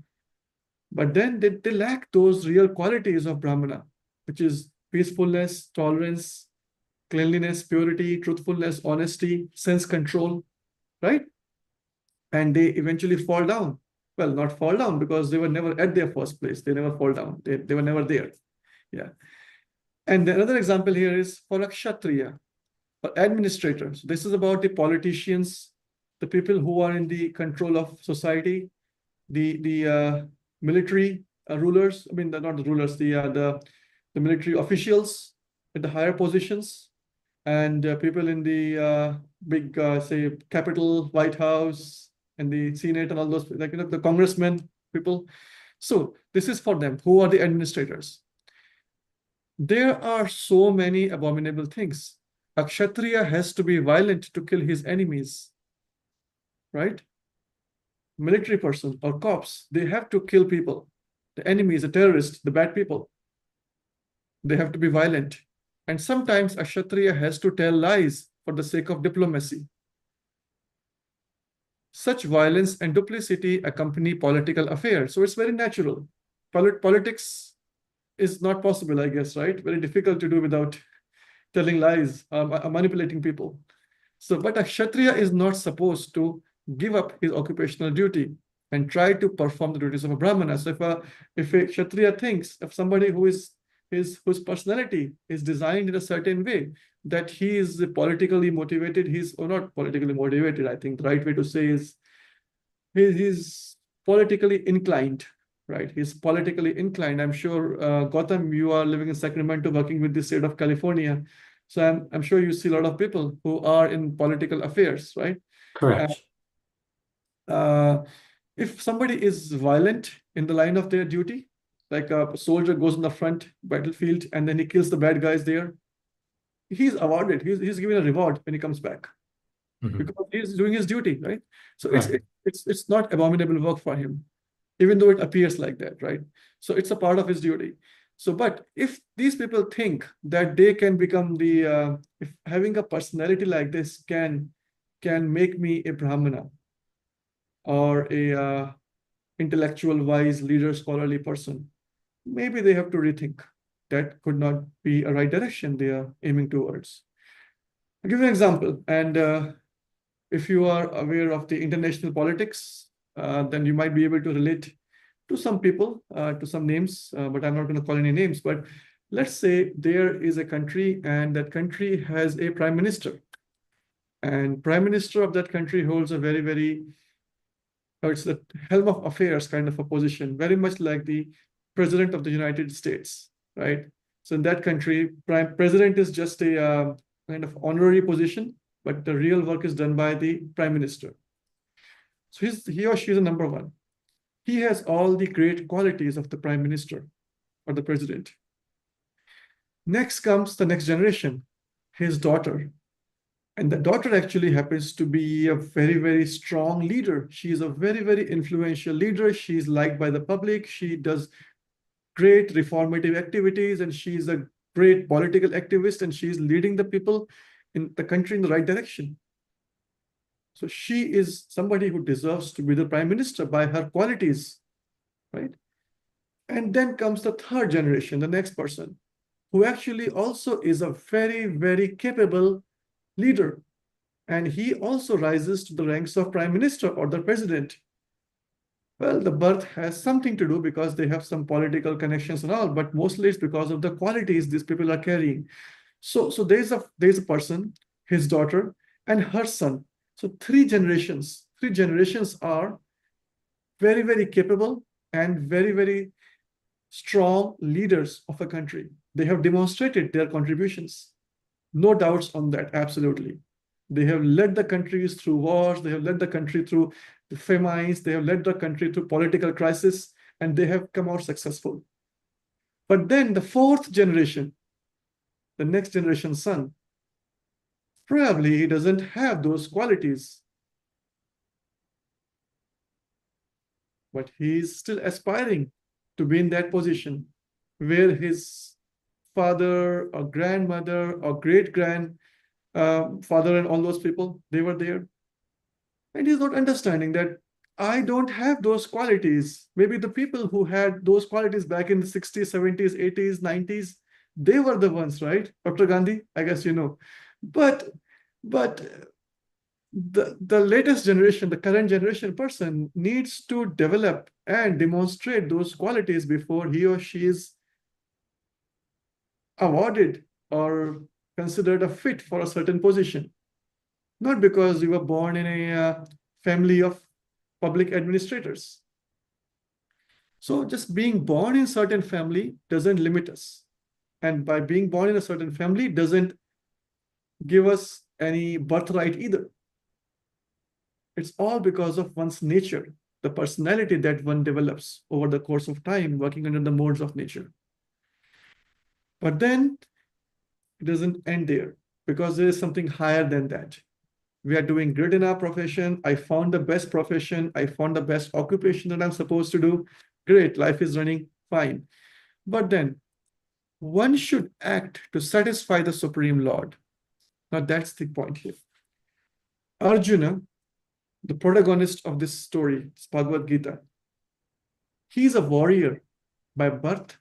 But then they lack those real qualities of Brahmana, which is peacefulness, tolerance, cleanliness, purity, truthfulness, honesty, sense control, right? And they eventually fall down. Well, not fall down, because they were never at their first place. They never fall down. They were never there. Yeah. And another example here is for a Kshatriya, or administrator. So this is about the politicians, the people who are in the control of society, the military rulers. I mean, not the rulers, the military officials at the higher positions, and people in the big, say, Capitol, White House, and the Senate, and all those, like, the congressmen, people. So this is for them, who are the administrators. There are so many abominable things. A Kshatriya has to be violent to kill his enemies, right? Military person or cops, they have to kill people. The enemies, the terrorists, the bad people. They have to be violent. And sometimes a Kshatriya has to tell lies for the sake of diplomacy. Such violence and duplicity accompany political affairs. So it's very natural. Politics is not possible, I guess, right? Very difficult to do without telling lies, manipulating people. So, but a Kshatriya is not supposed to give up his occupational duty and try to perform the duties of a Brahmana. So if a Kshatriya thinks of somebody whose personality is designed in a certain way, that he is politically motivated, or not politically motivated, I think the right way to say is he's politically inclined, right? He's politically inclined. I'm sure, Gautam, you are living in Sacramento, working with the state of California. So I'm sure you see a lot of people who are in political affairs, right? Correct. If somebody is violent in the line of their duty, like a soldier goes in the front battlefield and then he kills the bad guys there, he's awarded, he's given a reward when he comes back. Mhm. Because he's doing his duty, right? So Right. it's not abominable work for him, even though it appears like that, right? So it's a part of his duty. So, but if these people think that they can become if having a personality like this can make me a Brahmana or a intellectual, wise, leader, scholarly person, maybe they have to rethink. That could not be a right direction they are aiming towards. I'll give you an example, and if you are aware of the international politics, then you might be able to relate to some people, to some names, but I'm not going to call any names. But let's say there is a country and that country has a prime minister. And prime minister of that country holds a very, very, it's the helm of affairs kind of a position, very much like the president of the United States, right? So in that country, president is just a kind of honorary position, but the real work is done by the prime minister. So he or she is a number one. He has all the great qualities of the prime minister or the president. Next comes the next generation, his daughter. And the daughter actually happens to be a very, very strong leader. She is a very, very influential leader. She's liked by the public. She does great reformative activities, and she's a great political activist, and she's leading the people in the country in the right direction. So she is somebody who deserves to be the prime minister by her qualities, right? And then comes the third generation, the next person, who actually also is a very, very capable leader. And he also rises to the ranks of prime minister or the president. Well, the birth has something to do because they have some political connections and all, but mostly it's because of the qualities these people are carrying. So there's a person, his daughter, and her son. So three generations are very, very capable and very, very strong leaders of a country. They have demonstrated their contributions. No doubts on that, absolutely. They have led the countries through wars, they have led the country through the famines, they have led the country through political crisis, and they have come out successful. But then the fourth generation, the next generation son, probably he doesn't have those qualities. But he's still aspiring to be in that position where his father or grandmother or great-grandfather and all those people, they were there. And he's not understanding that I don't have those qualities. Maybe the people who had those qualities back in the 60s, 70s, 80s, 90s, they were the ones, right? Dr. Gandhi, I guess you know. But the latest generation, the current generation person needs to develop and demonstrate those qualities before he or she is awarded or considered a fit for a certain position. Not because you were born in a family of public administrators. So just being born in certain family doesn't limit us. And by being born in a certain family doesn't give us any birthright either. It's all because of one's nature, the personality that one develops over the course of time, working under the modes of nature. But then it doesn't end there, because there is something higher than that. We are doing good in our profession. I found the best profession. I found the best occupation that I'm supposed to do. Great, life is running fine. But then one should act to satisfy the Supreme Lord. Now that's the point here. Arjuna, the protagonist of this story, this Bhagavad Gita, he is a warrior by birth.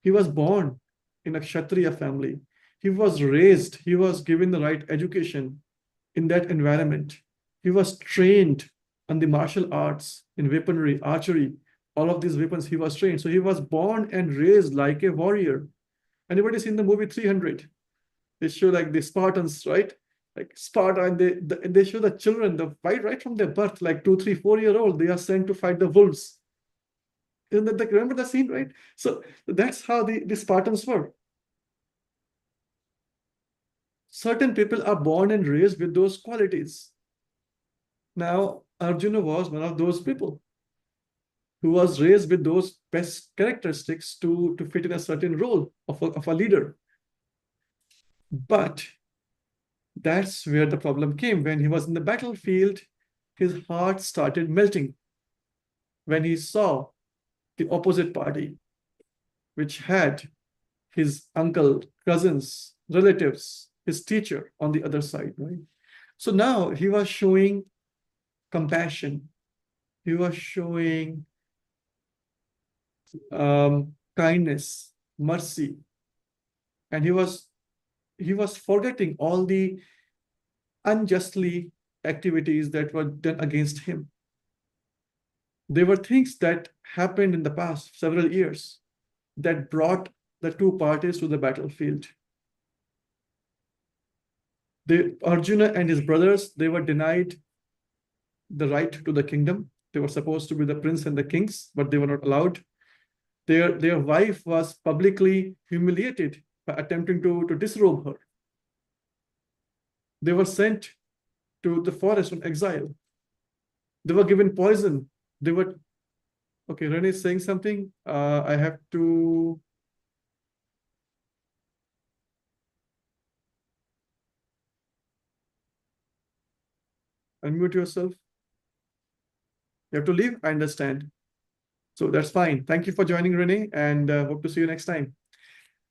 He was born in a Kshatriya family. He was raised, he was given the right education in that environment. He was trained on the martial arts, in weaponry, archery, all of these weapons he was trained. So he was born and raised like a warrior. Anybody seen the movie 300? They show like the Spartans, right? Like Sparta, and they show the children, the fight right from their birth, like 2, 3, 4-year-old, they are sent to fight the wolves. Isn't that like, remember the scene, right? So that's how the Spartans were. Certain people are born and raised with those qualities. Now, Arjuna was one of those people who was raised with those best characteristics to fit in a certain role of a leader. But that's where the problem came. When he was in the battlefield, his heart started melting when he saw the opposite party, which had his uncle, cousins, relatives, his teacher on the other side, right? So now he was showing compassion. He was showing kindness, mercy, and he was forgetting all the unjustly activities that were done against him. There were things that happened in the past several years that brought the two parties to the battlefield. Arjuna and his brothers, they were denied the right to the kingdom. They were supposed to be the prince and the kings, but they were not allowed. Their wife was publicly humiliated by attempting to disrobe her. They were sent to the forest on exile. They were given poison. They were, okay, Rene is saying something. I have to. Unmute yourself. You have to leave, I understand. So that's fine. Thank you for joining, Rene, and hope to see you next time.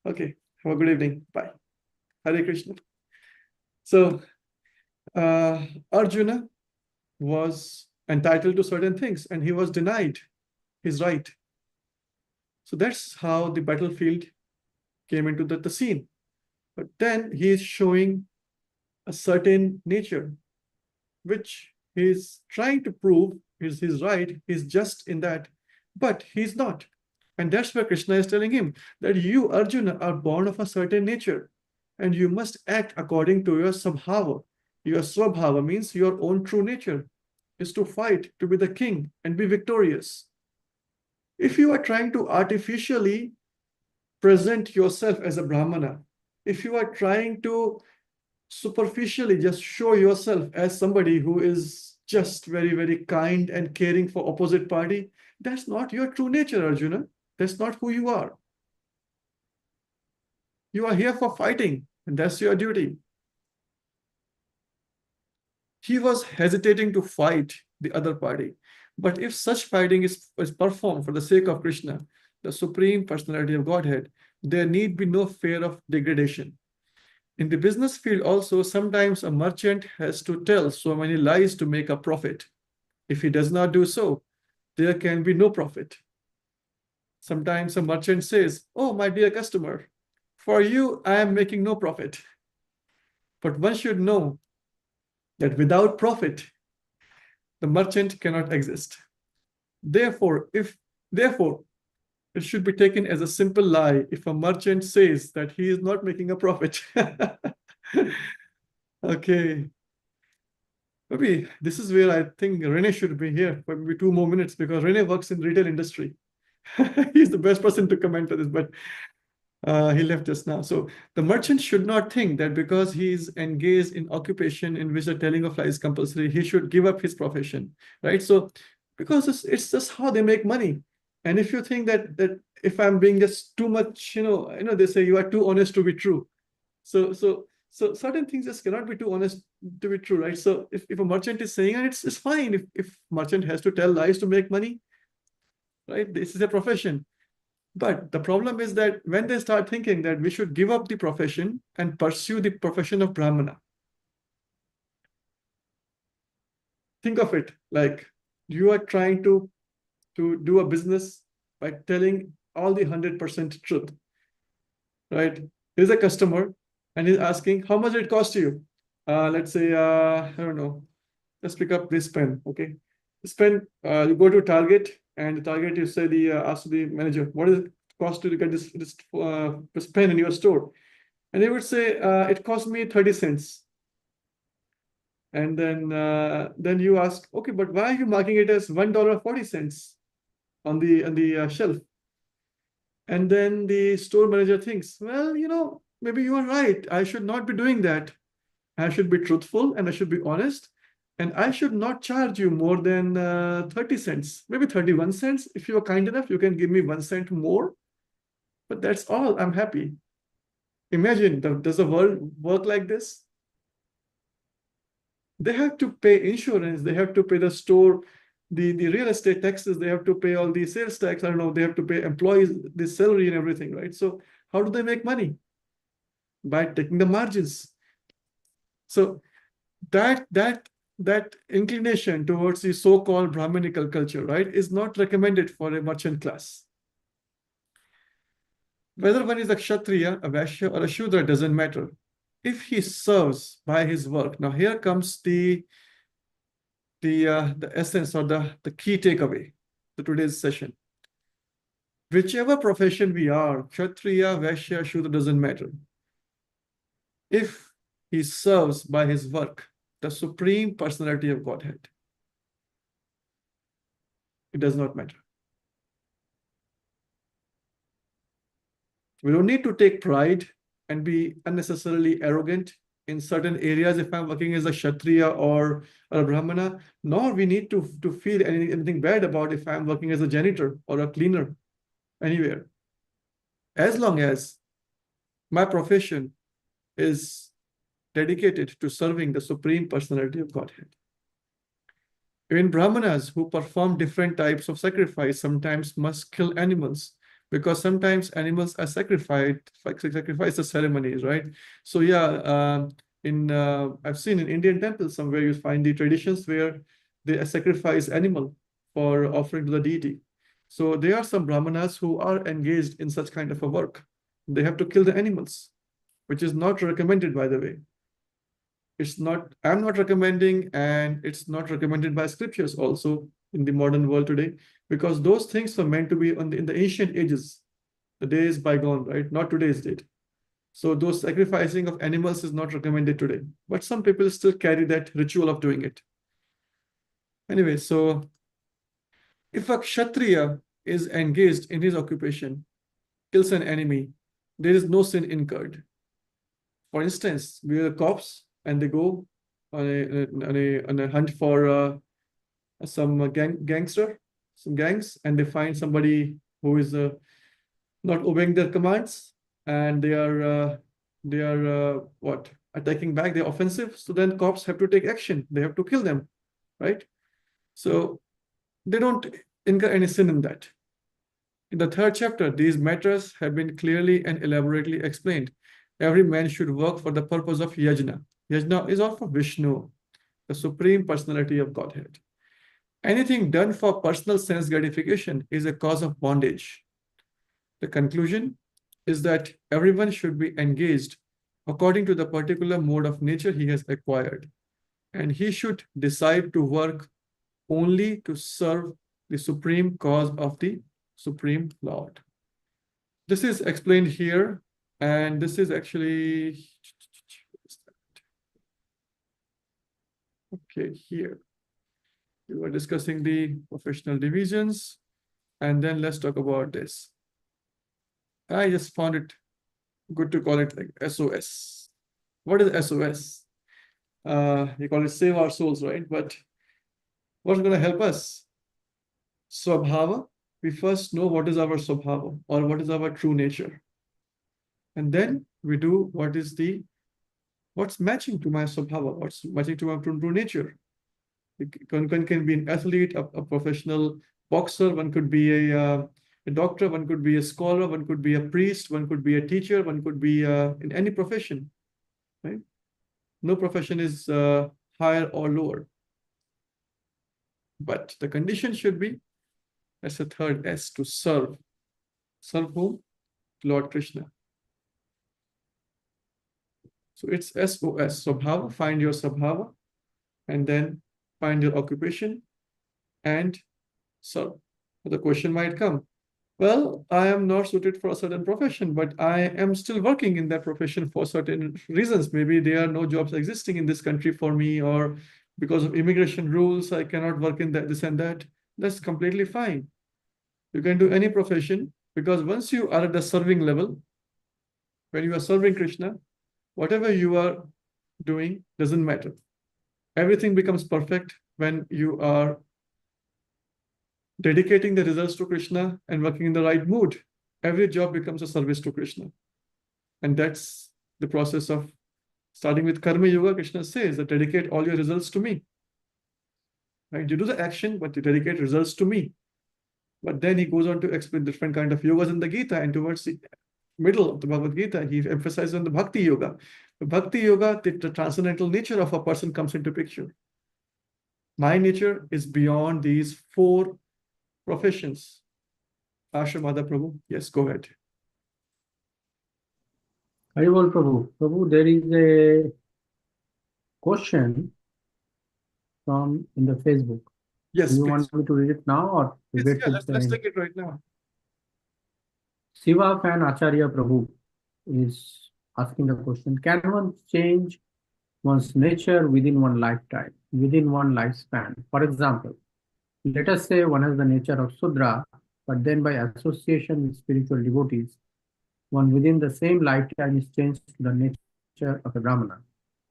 Okay, have a good evening. Bye. Hare Krishna. So Arjuna was entitled to certain things and he was denied his right. So that's how the battlefield came into the scene. But then he is showing a certain nature, which he's trying to prove is his right. He's just in that, but he's not. And that's where Krishna is telling him that you, Arjuna, are born of a certain nature and you must act according to your sabhava. Your swabhava means your own true nature is to fight, to be the king and be victorious. If you are trying to artificially present yourself as a Brahmana, if you are trying to superficially just show yourself as somebody who is just very, very kind and caring for opposite party, that's not your true nature, Arjuna. That's not who you are. You are here for fighting, and that's your duty. He was hesitating to fight the other party. But if such fighting is performed for the sake of Krishna, the Supreme Personality of Godhead, there need be no fear of degradation. In the business field also, sometimes a merchant has to tell so many lies to make a profit. If he does not do so, there can be no profit. Sometimes a merchant says, "Oh, my dear customer, for you, I am making no profit." But one should know that without profit, the merchant cannot exist. Therefore, it should be taken as a simple lie if a merchant says that he is not making a profit. Okay. Maybe this is where I think Rene should be here for maybe 2 more minutes, because Rene works in retail industry. He's the best person to comment on this, but he left just now. So the merchant should not think that because he's engaged in occupation in which the telling of lies is compulsory, he should give up his profession, right? So because it's just how they make money. And if you think that if I'm being just too much, they say you are too honest to be true. So certain things just cannot be too honest to be true, right? So if a merchant is saying, and it's fine if merchant has to tell lies to make money, right? This is a profession. But the problem is that when they start thinking that we should give up the profession and pursue the profession of Brahmana, think of it like you are trying to do a business by telling all the 100% truth, right? Here's a customer and he's asking, how much it cost you? Let's say, I don't know, let's pick up this pen, okay? This pen, you go to Target and the Target, you say ask the manager, what is it cost to get this pen in your store? And they would say, it cost me 30 cents. And then you ask, okay, but why are you marking it as $1.40 on the shelf? And then the store manager thinks, well, maybe you are right. I should not be doing that. I should be truthful and I should be honest. And I should not charge you more than 30 cents, maybe 31 cents. If you are kind enough, you can give me 1 cent more. But that's all. I'm happy. Imagine, does the world work like this? They have to pay insurance. They have to pay the store, the real estate taxes. They have to pay all the sales tax. I don't know. They have to pay employees the salary and everything, right? So how do they make money? By taking the margins. So that inclination towards the so-called Brahminical culture, right, is not recommended for a merchant class. Whether one is a Kshatriya, a Vaishya, or a Shudra doesn't matter. If he serves by his work. Now here comes the essence or the key takeaway to today's session. Whichever profession we are, Kshatriya, Vaishya, Shudra, doesn't matter. If he serves by his work the Supreme Personality of Godhead, it does not matter. We don't need to take pride and be unnecessarily arrogant in certain areas if I'm working as a Kshatriya or a Brahmana, nor we need to feel anything bad about if I'm working as a janitor or a cleaner anywhere. As long as my profession is dedicated to serving the Supreme Personality of Godhead. Even Brahmanas who perform different types of sacrifice sometimes must kill animals, because sometimes animals are sacrificed ceremonies, right? So yeah, I've seen in Indian temples somewhere you find the traditions where they sacrifice animal for offering to the deity. So there are some Brahmanas who are engaged in such kind of a work. They have to kill the animals, which is not recommended, by the way. I'm not recommending, and it's not recommended by scriptures also in the modern world today, because those things were meant to be in the ancient ages, the days bygone, right? Not today's date. So those sacrificing of animals is not recommended today, but some people still carry that ritual of doing it. Anyway, so if a Kshatriya is engaged in his occupation, kills an enemy, there is no sin incurred. For instance, we are cops and they go on a hunt for some gangs, and they find somebody who is not obeying their commands, and they are attacking back. They're offensive. So then cops have to take action. They have to kill them, right? So they don't incur any sin in that. In the 3rd chapter, these matters have been clearly and elaborately explained. Every man should work for the purpose of yajna. Yajna is all for Vishnu, the Supreme Personality of Godhead. Anything done for personal sense gratification is a cause of bondage. The conclusion is that everyone should be engaged according to the particular mode of nature he has acquired, and he should decide to work only to serve the supreme cause of the Supreme Lord. This is explained here, and this is actually, okay, here. We were discussing the professional divisions, and then let's talk about this. I just found it good to call it like SOS. What is SOS? You call it save our souls, right? But what's going to help us? Swabhava, we first know what is our swabhava, or what is our true nature. And then we do what's matching to my swabhava, what's matching to my true nature. One can be an athlete, a professional boxer, one could be a doctor, one could be a scholar, one could be a priest, one could be a teacher, one could be in any profession, right? No profession is higher or lower. But the condition should be, that's the third S, to serve. Serve whom? Lord Krishna. So it's SOS, Swabhava, find your Swabhava, and then find your occupation and serve. The question might come, well, I am not suited for a certain profession, but I am still working in that profession for certain reasons. Maybe there are no jobs existing in this country for me, or because of immigration rules, I cannot work in that, this and that. That's completely fine. You can do any profession, because once you are at the serving level, when you are serving Krishna, whatever you are doing doesn't matter. Everything becomes perfect when you are dedicating the results to Krishna and working in the right mood. Every job becomes a service to Krishna. And that's the process of starting with Karma Yoga. Krishna says that dedicate all your results to me. Right? You do the action, but you dedicate results to me. But then he goes on to explain different kind of yogas in the Gita, and towards the middle of the Bhagavad Gita, he emphasizes on the Bhakti Yoga. The Bhakti Yoga, the transcendental nature of a person comes into picture. My nature is beyond these four professions. Ashramada Prabhu, yes, go ahead. Haribol Prabhu. Prabhu, there is a question from in the Facebook. Yes, Do you please. want me to read it now, or Yes, wait yeah, till let's the take it right now. Siva fan Acharya Prabhu is asking the question: can one change one's nature within one lifetime, within one lifespan? For example, let us say one has the nature of Sudra, but then by association with spiritual devotees, one within the same lifetime is changed to the nature of a Brahmana,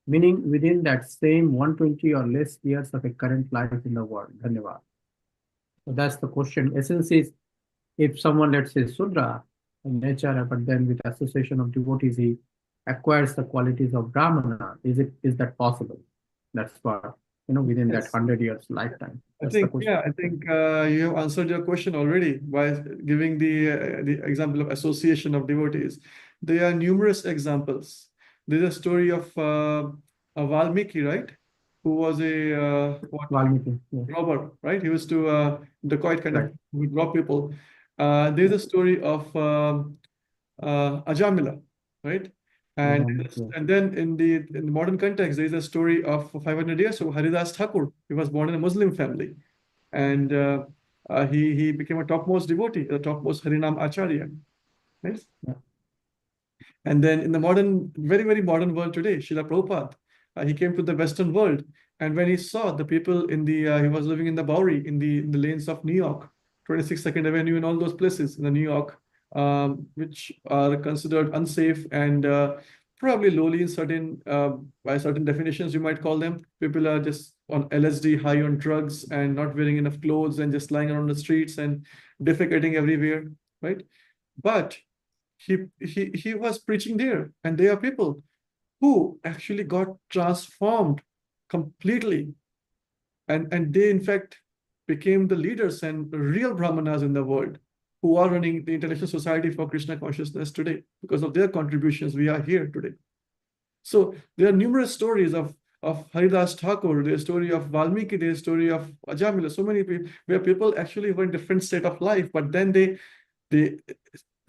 meaning within that same 120 or less years of a current life in the world. Dhanyavad. So that's the question. Essence is, if someone, let's say Sudra in nature, but then with association of devotees, he acquires the qualities of Brahmana, is that possible? That's what, within that Yes. 100 years lifetime. I That's the think, question. yeah, I think you have answered your question already by giving the example of association of devotees. There are numerous examples. There's a story of Valmiki, right? Who was a Valmiki, yes. robber, right? He used to dacoit kind Right. of would rob people. There's a story of Ajamila, right? And Ajamila, yes. and then in the modern context, there is a story of 500 years ago, Haridas Thakur. He was born in a Muslim family, and he became a topmost devotee, the topmost Harinam Acharya, right? Yeah. And then in the modern, very, very modern world today, Srila Prabhupada, he came to the Western world. And when he saw the people in the, he was living in the Bowery, in the lanes of New York, 26th 2nd Avenue, and all those places in the New York, which are considered unsafe and probably lowly in certain, by certain definitions, you might call them. People are just on LSD, high on drugs, and not wearing enough clothes, and just lying around the streets and defecating everywhere, right? But he was preaching there, and there are people who actually got transformed completely, and they in fact became the leaders and real brahmanas in the world, who are running the International Society for Krishna Consciousness today. Because of their contributions, we are here today. So there are numerous stories of Haridas Thakur, there's story of Valmiki, there's story of Ajamila, so many people where people actually were in different state of life, but then the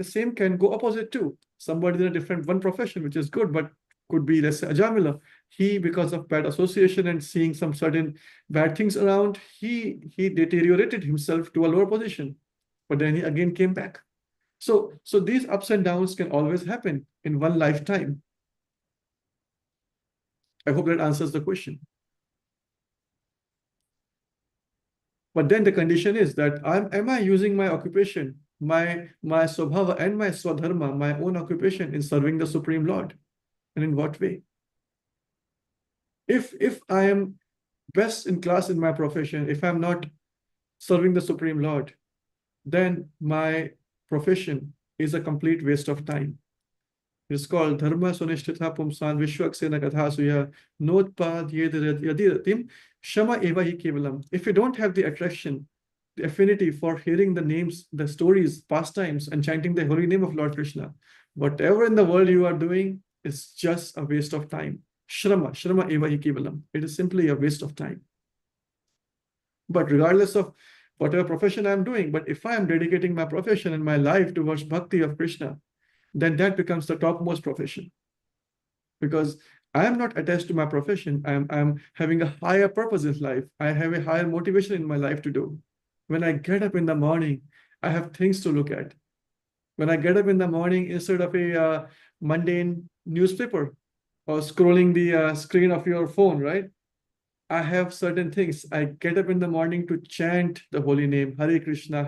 same can go opposite too. Somebody in a different one profession, which is good, but could be, let's say, Ajamila. He, because of bad association and seeing some certain bad things around, he deteriorated himself to a lower position, but then he again came back. So these ups and downs can always happen in one lifetime. I hope that answers the question. But then the condition is that am I using my occupation, my swabhava and my swadharma, my own occupation, in serving the Supreme Lord? And in what way? If I am best in class in my profession, if I'm not serving the Supreme Lord, then my profession is a complete waste of time. It's called Dharma Sunishtitha Pumsan Vishwaksena Kathasuya Notpad Yadiratim Shama Eva Hi Kevalam. If you don't have the attraction, the affinity for hearing the names, the stories, pastimes, and chanting the holy name of Lord Krishna, whatever in the world you are doing is just a waste of time. Shrama Eva Hi Kevalam. It is simply a waste of time. But regardless of whatever profession I'm doing, but if I am dedicating my profession and my life towards bhakti of Krishna, then that becomes the topmost profession. Because I am not attached to my profession. I'm having a higher purpose in life. I have a higher motivation in my life to do. When I get up in the morning, I have things to look at. When I get up in the morning, instead of a mundane newspaper or scrolling the screen of your phone, right? I have certain things. I get up in the morning to chant the holy name, Hare Krishna,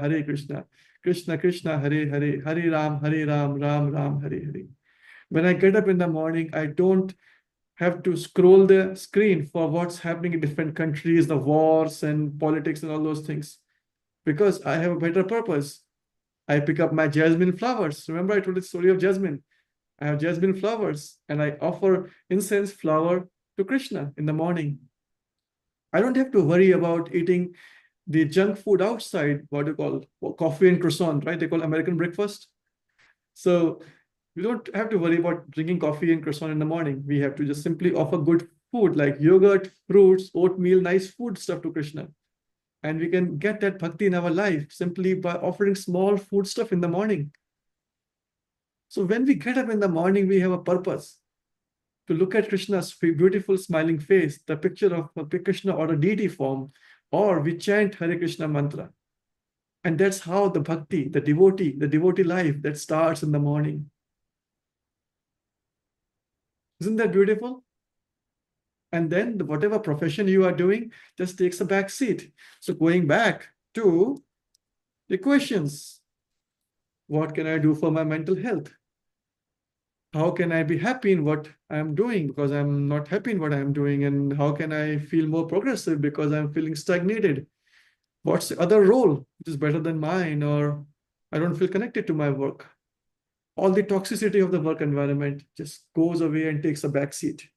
Krishna Krishna, Hare Hare, Hare Ram, Ram Ram, Hare Hare. When I get up in the morning, I don't have to scroll the screen for what's happening in different countries, the wars and politics and all those things, because I have a better purpose. I pick up my jasmine flowers. Remember I told the story of jasmine. I have jasmine flowers and I offer incense flower to Krishna in the morning. I don't have to worry about eating the junk food outside, what you call coffee and croissant, right? They call American breakfast. So we don't have to worry about drinking coffee and croissant in the morning. We have to just simply offer good food like yogurt, fruits, oatmeal, nice food stuff to Krishna. And we can get that bhakti in our life simply by offering small food stuff in the morning. So when we get up in the morning, we have a purpose to look at Krishna's beautiful smiling face, the picture of Krishna or a deity form, or we chant Hare Krishna mantra. And that's how the bhakti, the devotee life that starts in the morning. Isn't that beautiful? And then whatever profession you are doing just takes a back seat. So going back to the questions, what can I do for my mental health? How can I be happy in what I'm doing because I'm not happy in what I'm doing? And how can I feel more progressive because I'm feeling stagnated? What's the other role which is better than mine, or I don't feel connected to my work? All the toxicity of the work environment just goes away and takes a back seat.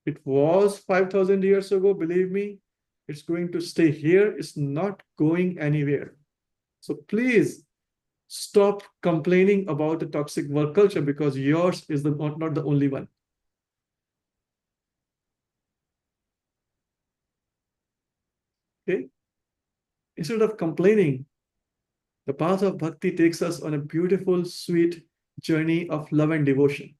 It was 5,000 years ago, believe me, it's going to stay here. It's not going anywhere. So please stop complaining about the toxic work culture because yours is not the only one. Okay? Instead of complaining, the path of bhakti takes us on a beautiful, sweet journey of love and devotion.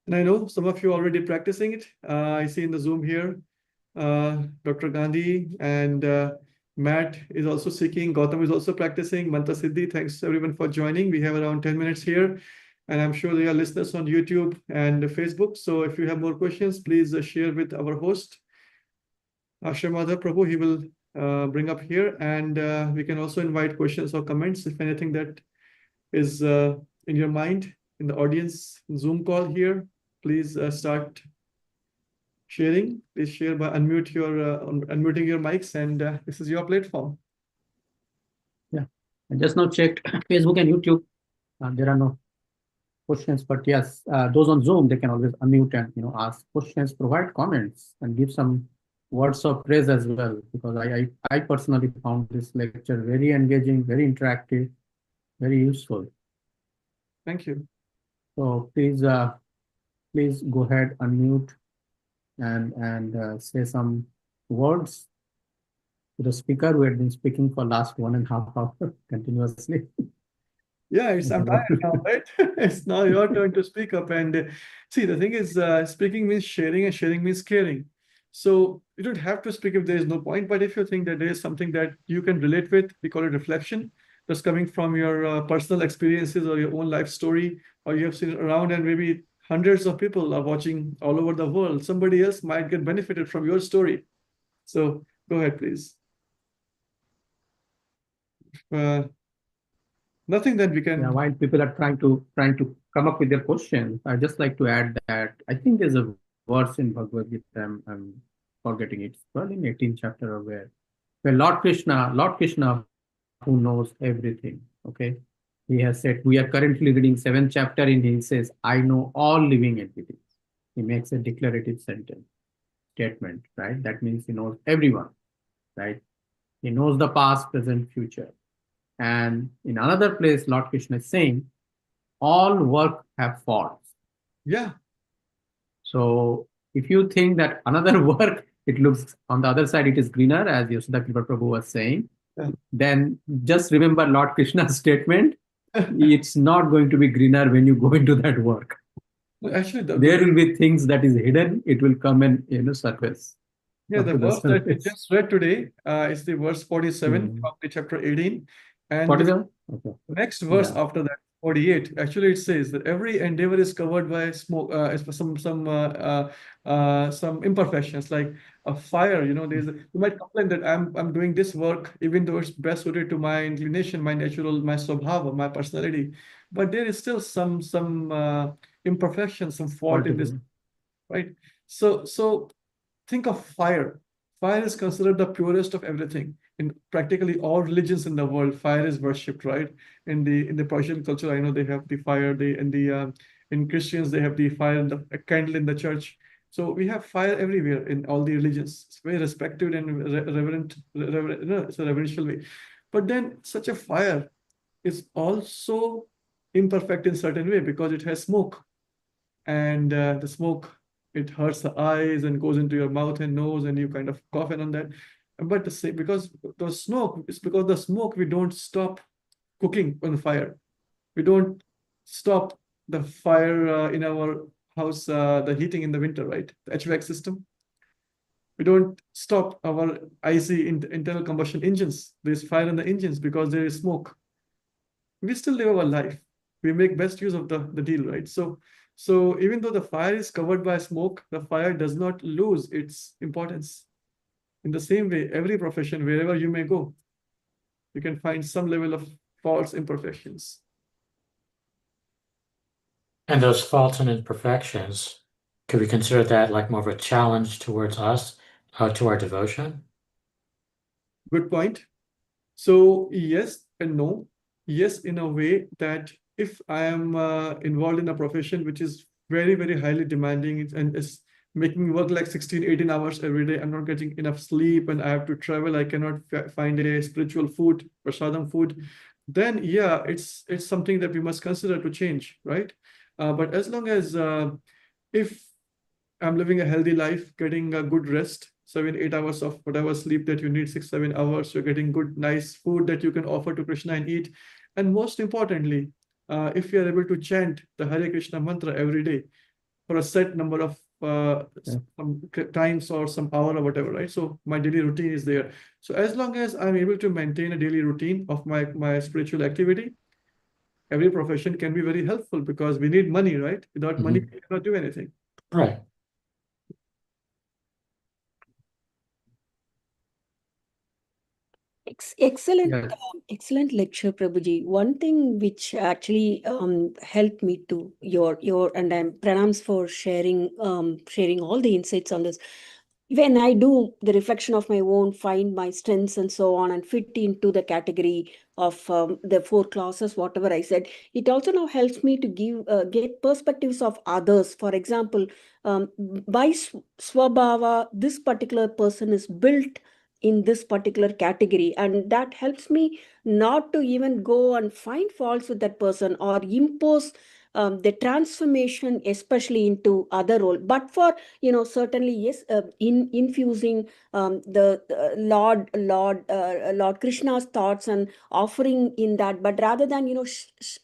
And I know some of you are already practicing it. I see in the Zoom here, Dr. Gandhi and Matt is also seeking. Gautam is also practicing. Mantra Siddhi, thanks everyone for joining. We have around 10 minutes here. And I'm sure there are listeners on YouTube and Facebook. So if you have more questions, please share with our host, Ashamadha Prabhu. He will bring up here. And we can also invite questions or comments if anything that is in your mind in the audience Zoom call here. Please start sharing. Please share by unmuting your mics, and this is your platform. Yeah, I just now checked Facebook and YouTube. There are no questions, but yes, those on Zoom, they can always unmute and ask questions, provide comments, and give some words of praise as well. Because I personally found this lecture very engaging, very interactive, very useful. Thank you. So please go ahead, unmute, and say some words to the speaker who had been speaking for last 1.5 hours continuously. Yeah, I'm tired now, right? It's now your turn to speak up. And see, the thing is, speaking means sharing, and sharing means caring. So you don't have to speak if there is no point, but if you think that there is something that you can relate with, we call it reflection, that's coming from your personal experiences or your own life story, or you have seen it around, and maybe hundreds of people are watching all over the world. Somebody else might get benefited from your story. So go ahead, please. Nothing that we can. Yeah, while people are trying to come up with their questions, I just like to add that I think there's a verse in Bhagavad Gita. I'm forgetting it. It's probably in 18th chapter or where. Well, Lord Krishna, who knows everything, okay? He has said, we are currently reading 7th chapter and he says, I know all living entities. He makes a declarative statement, right? That means he knows everyone, right? He knows the past, present, future. And in another place, Lord Krishna is saying, all work have faults. Yeah. So if you think that another work, it looks on the other side, it is greener, as Yaśodā-kṛpā Prabhu was saying, Yeah. then just remember Lord Krishna's statement. It's not going to be greener when you go into that work. Actually, There will be things that is hidden. It will come and surface. yeah, the Up to the verse that we surface. just read today is the verse 47 Hmm. from the chapter 18. And What is the that? Okay. next verse Yeah. after that, 48, actually it says that every endeavor is covered by smoke, some imperfections like a fire. You know, you might complain that I'm doing this work even though it's best suited to my inclination, my natural, my swabhava, my personality, but there is still some imperfection, some fault in this, right? So think of fire. Fire is considered the purest of everything. In practically all religions in the world, fire is worshipped, right? In the Persian culture, I know they have the fire. In Christians they have the fire and the a candle in the church. So we have fire everywhere in all the religions. It's very respected and it's a reverential way. But then such a fire is also imperfect in certain way because it has smoke, and the smoke, it hurts the eyes and goes into your mouth and nose and you kind of cough in on that. But because the smoke we don't stop cooking on fire. We don't stop the fire in our house, the heating in the winter, right? The HVAC system. We don't stop our internal combustion engines. There's fire in the engines because there is smoke. We still live our life. We make best use of the deal, right? So even though the fire is covered by smoke, the fire does not lose its importance. In the same way, every profession, wherever you may go, you can find some level of faults, imperfections. And those faults and imperfections, could we consider that like more of a challenge towards us, to our devotion? Good point. So yes and no. Yes, in a way that if I am involved in a profession which is very, very highly demanding and is making me work like 16, 18 hours every day, I'm not getting enough sleep and I have to travel, I cannot find a spiritual food, prasadam food, then yeah, it's something that we must consider to change, right? But as long as if I'm living a healthy life, getting a good rest, 7, 8 hours of whatever sleep that you need, 6, 7 hours, you're getting good, nice food that you can offer to Krishna and eat. And most importantly, if you are able to chant the Hare Krishna mantra every day for a set number of some times or some hour or whatever, right? So my daily routine is there. So as long as I'm able to maintain a daily routine of my spiritual activity, every profession can be very helpful because we need money, right? Without money, we cannot do anything. Right. Excellent, Yes. excellent lecture, Prabhuji. One thing which actually helped me to your and I'm pranams for sharing all the insights on this. When I do the reflection of my own, find my strengths and so on, and fit into the category of the 4 classes, whatever I said, it also now helps me to get perspectives of others. For example, by swabhava, this particular person is built in this particular category, and that helps me not to even go and find faults with that person or impose the transformation especially into other role, but for certainly yes, in infusing the Lord Krishna's thoughts and offering in that, but rather than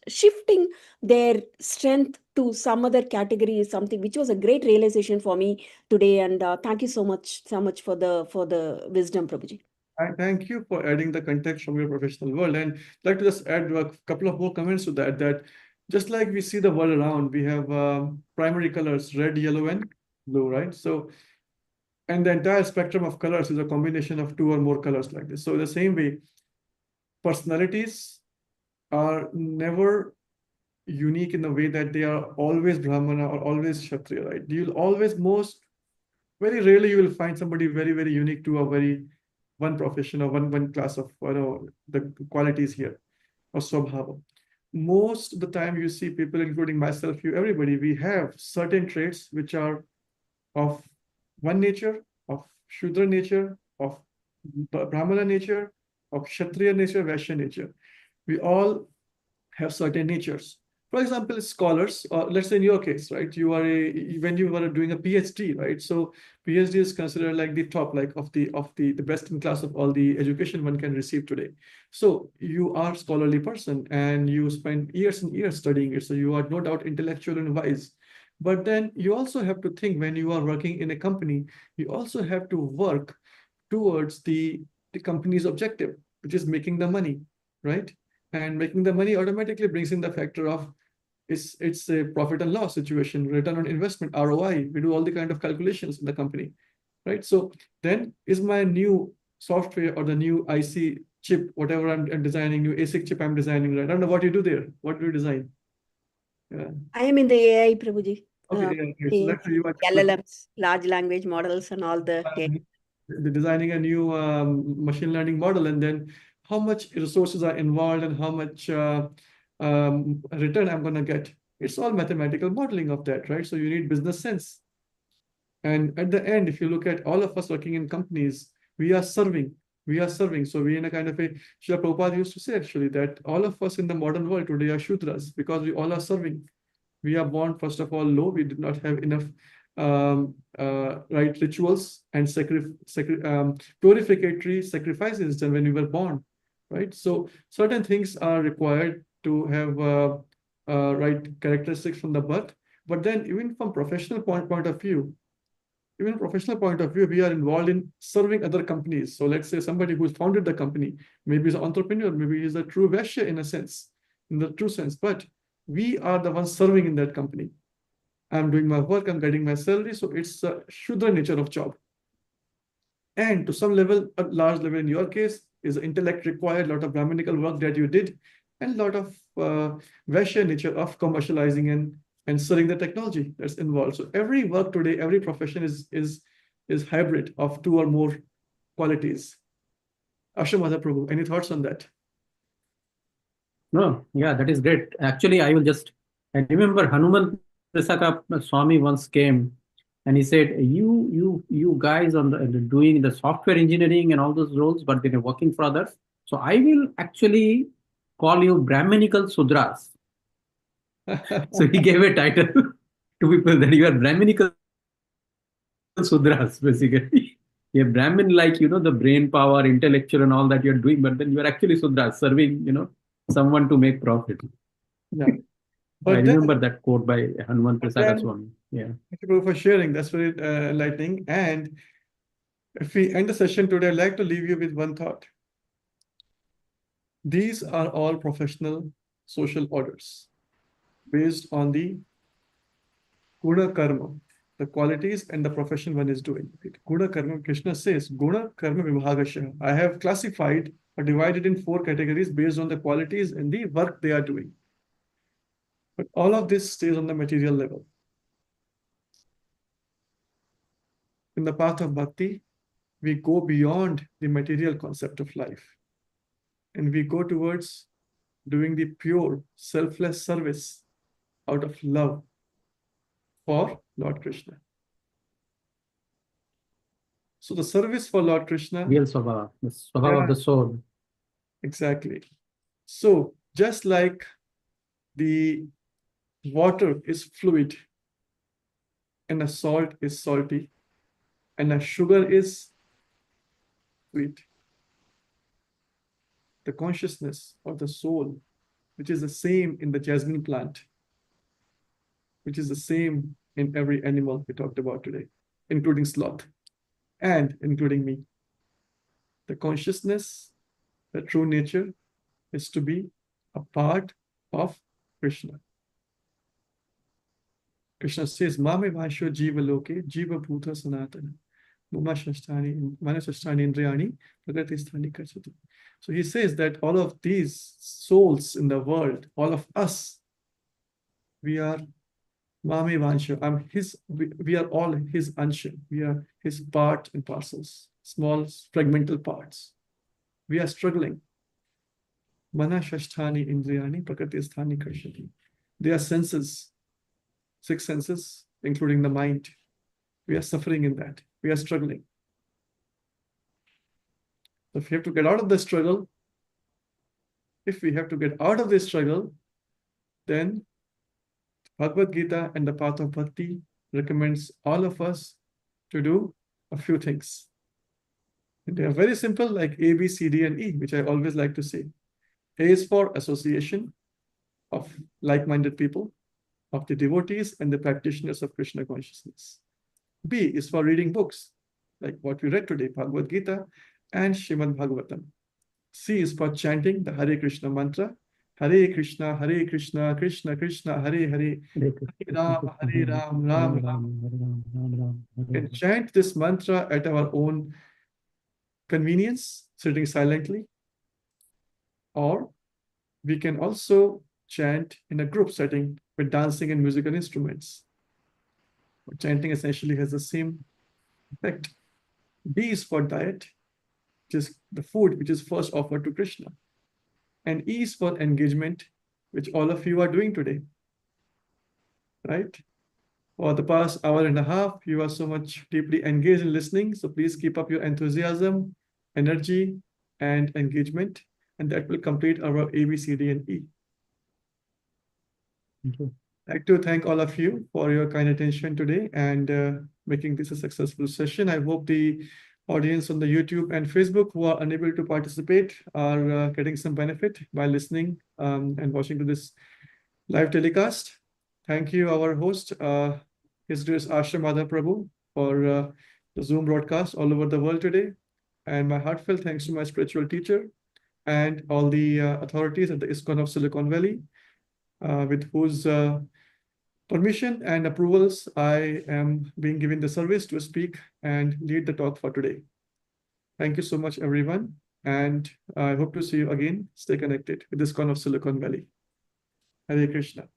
shifting their strength to some other category is something which was a great realization for me today. And thank you so much for the wisdom, Prabhuji. Thank you for adding the context from your professional world. And I'd like to just add a couple of more comments to that just like we see the world around, we have primary colors, red, yellow, and blue, right? So, and the entire spectrum of colors is a combination of 2 or more colors like this. So the same way, personalities are never unique in the way that they are always Brahmana or always Kshatriya, right? You'll always very rarely you will find somebody very, very unique to a very one profession or one class of the qualities here, or swabhava. Most of the time you see people, including myself, you, everybody, we have certain traits which are of one nature, of Shudra nature, of Brahmana nature, of Kshatriya nature, Vaishya nature. We all have certain natures. For example, scholars, or let's say in your case, right? You are when you were doing a PhD, right? So PhD is considered like the top, like of the best in class of all the education one can receive today. So you are a scholarly person and you spend years and years studying it. So you are no doubt intellectual and wise. But then you also have to think when you are working in a company, you also have to work towards the company's objective, which is making the money, right? And making the money automatically brings in the factor of it's a profit and loss situation, return on investment, ROI. We do all the kind of calculations in the company, right? So then is my new software or the new IC chip, whatever I'm designing, new ASIC chip I'm designing, right? I don't know what you do there. What do you design? Yeah. I am in the AI, Prabhuji. Okay, yeah, okay. So that's you are LLMs, large language models, and all the designing a new machine learning model, and then how much resources are involved and how much return I'm going to get. It's all mathematical modeling of that, right? So you need business sense. And at the end, if you look at all of us working in companies, we are serving. We are serving. So we in a kind of a, Srila Prabhupada used to say actually that all of us in the modern world today are Shudras because we all are serving. We are born, first of all, low. We did not have enough right rituals and purificatory sacrifices done when we were born, right? So certain things are required to have right characteristics from the birth. But then even from professional point of view, we are involved in serving other companies. So let's say somebody who's founded the company, maybe he's an entrepreneur, maybe he's a true Vaishya in a sense, in the true sense, but we are the ones serving in that company. I'm doing my work, I'm getting my salary. So it's a Shudra nature of job. And to some level, a large level in your case, is intellect required, a lot of Brahminical work that you did, and a lot of Vaishya nature of commercializing and selling the technology that's involved. So every work today, every profession is hybrid of two or more qualities. Ashamada Prabhu, any thoughts on that? No, yeah, that is great. Actually, I remember Hanuman Prasaka Swami once came and he said, you guys on doing the software engineering and all those roles, but they're working for others. So I will actually call you Brahminical Sudras. So he gave a title to people that you are Brahminical Sudras, basically. You're Brahmin, like, the brain power, intellectual and all that you're doing, but then you're actually Sudras, serving, someone to make profit. Yeah. I remember that quote by Hanuman Prasaka Swami. Yeah. Thank you for sharing. That's very enlightening. And if we end the session today, I'd like to leave you with one thought. These are all professional social orders based on the Guna Karma, the qualities and the profession one is doing. Guna Karma, Krishna says, Guna Karma Vibhagasya. I have classified or divided in 4 categories based on the qualities and the work they are doing. But all of this stays on the material level. In the path of bhakti, we go beyond the material concept of life. And we go towards doing the pure, selfless service out of love for Lord Krishna. So the service for Lord Krishna. Real Swabhava, the Swabhava of the soul. Exactly. So just like the water is fluid and a salt is salty and a sugar is sweet, the consciousness of the soul, which is the same in the jasmine plant, which is the same in every animal we talked about today, including sloth and including me. The consciousness, the true nature, is to be a part of Krishna. Krishna says, Mame Vasho Jiva Loke, Jiva Bhuta Sanatana, Mama Shashtani, Manasashtani Indriyani, Pragatisthani Kachati. So he says that all of these souls in the world, all of us, we are Mame Vansha. We are all his ansha. We are his part and parcels. small fragmental parts. We are struggling. Mana shasthani indriyani prakriti sthani karshati. They are senses, 6 senses, including the mind. We are suffering in that. We are struggling. So if you have to get out of the struggle, then Bhagavad Gita and the path of bhakti recommends all of us to do a few things. And they are very simple, like A, B, C, D, and E, which I always like to say. A is for association of like-minded people, of the devotees and the practitioners of Krishna consciousness. B is for reading books, like what we read today, Bhagavad Gita and Srimad Bhagavatam. C is for chanting the Hare Krishna mantra, Hare Krishna, Krishna Krishna, Hare Hare, Hare Ram, Ram Ram. We can chant this mantra at our own convenience, sitting silently, or we can also chant in a group setting with dancing and musical instruments. Chanting essentially has the same effect. D is for diet, which is the food which is first offered to Krishna. And E is for engagement, which all of you are doing today, right? For the past hour and a half, you are so much deeply engaged in listening. So please keep up your enthusiasm, energy, and engagement, and that will complete our A, B, C, D, and E. Thank you. I'd like to thank all of you for your kind attention today and making this a successful session. I hope the audience on the YouTube and Facebook who are unable to participate are getting some benefit by listening and watching to this live telecast. Thank you, our host, His Grace Ashram Madhav Prabhu, for the Zoom broadcast all over the world today. And my heartfelt thanks to my spiritual teacher and all the authorities at the ISKCON of Silicon Valley, with whose permission and approvals I am being given the service to speak and lead the talk for today. Thank you so much, everyone. And I hope to see you again. Stay connected with ISKCON of Silicon Valley. Hare Krishna.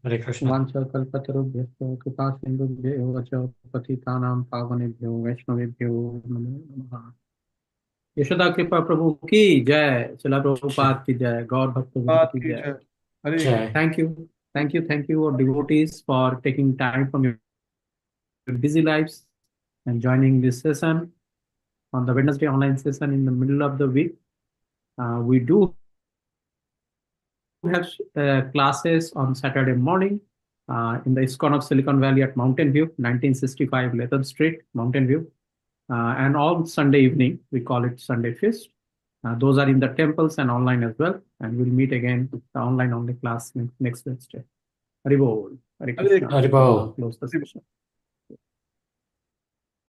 Hare Krishna. वाञ्छाकल्पतरुभ्यश्च कृपासिन्धुभ्यः एव च पतितानां पावनेभ्यो वैष्णवेभ्यो नमो नमः। यशोदा-कृपा प्रभु की जय, श्रील प्रभुपाद की जय, गौर भक्तवृंद की जय। Hare Jai. Thank you, our devotees, for taking time from your busy lives and joining this session on the Wednesday online session in the middle of the week. We do have classes on Saturday morning in the ISKCON of Silicon Valley at Mountain View, 1965 Latham Street, Mountain View. And on Sunday evening, we call it Sunday Feast. Those are in the temples and online as well. And we'll meet again with the online only class next Wednesday. Hare Bol. Hare Krishna. Hare Bol. Close the session.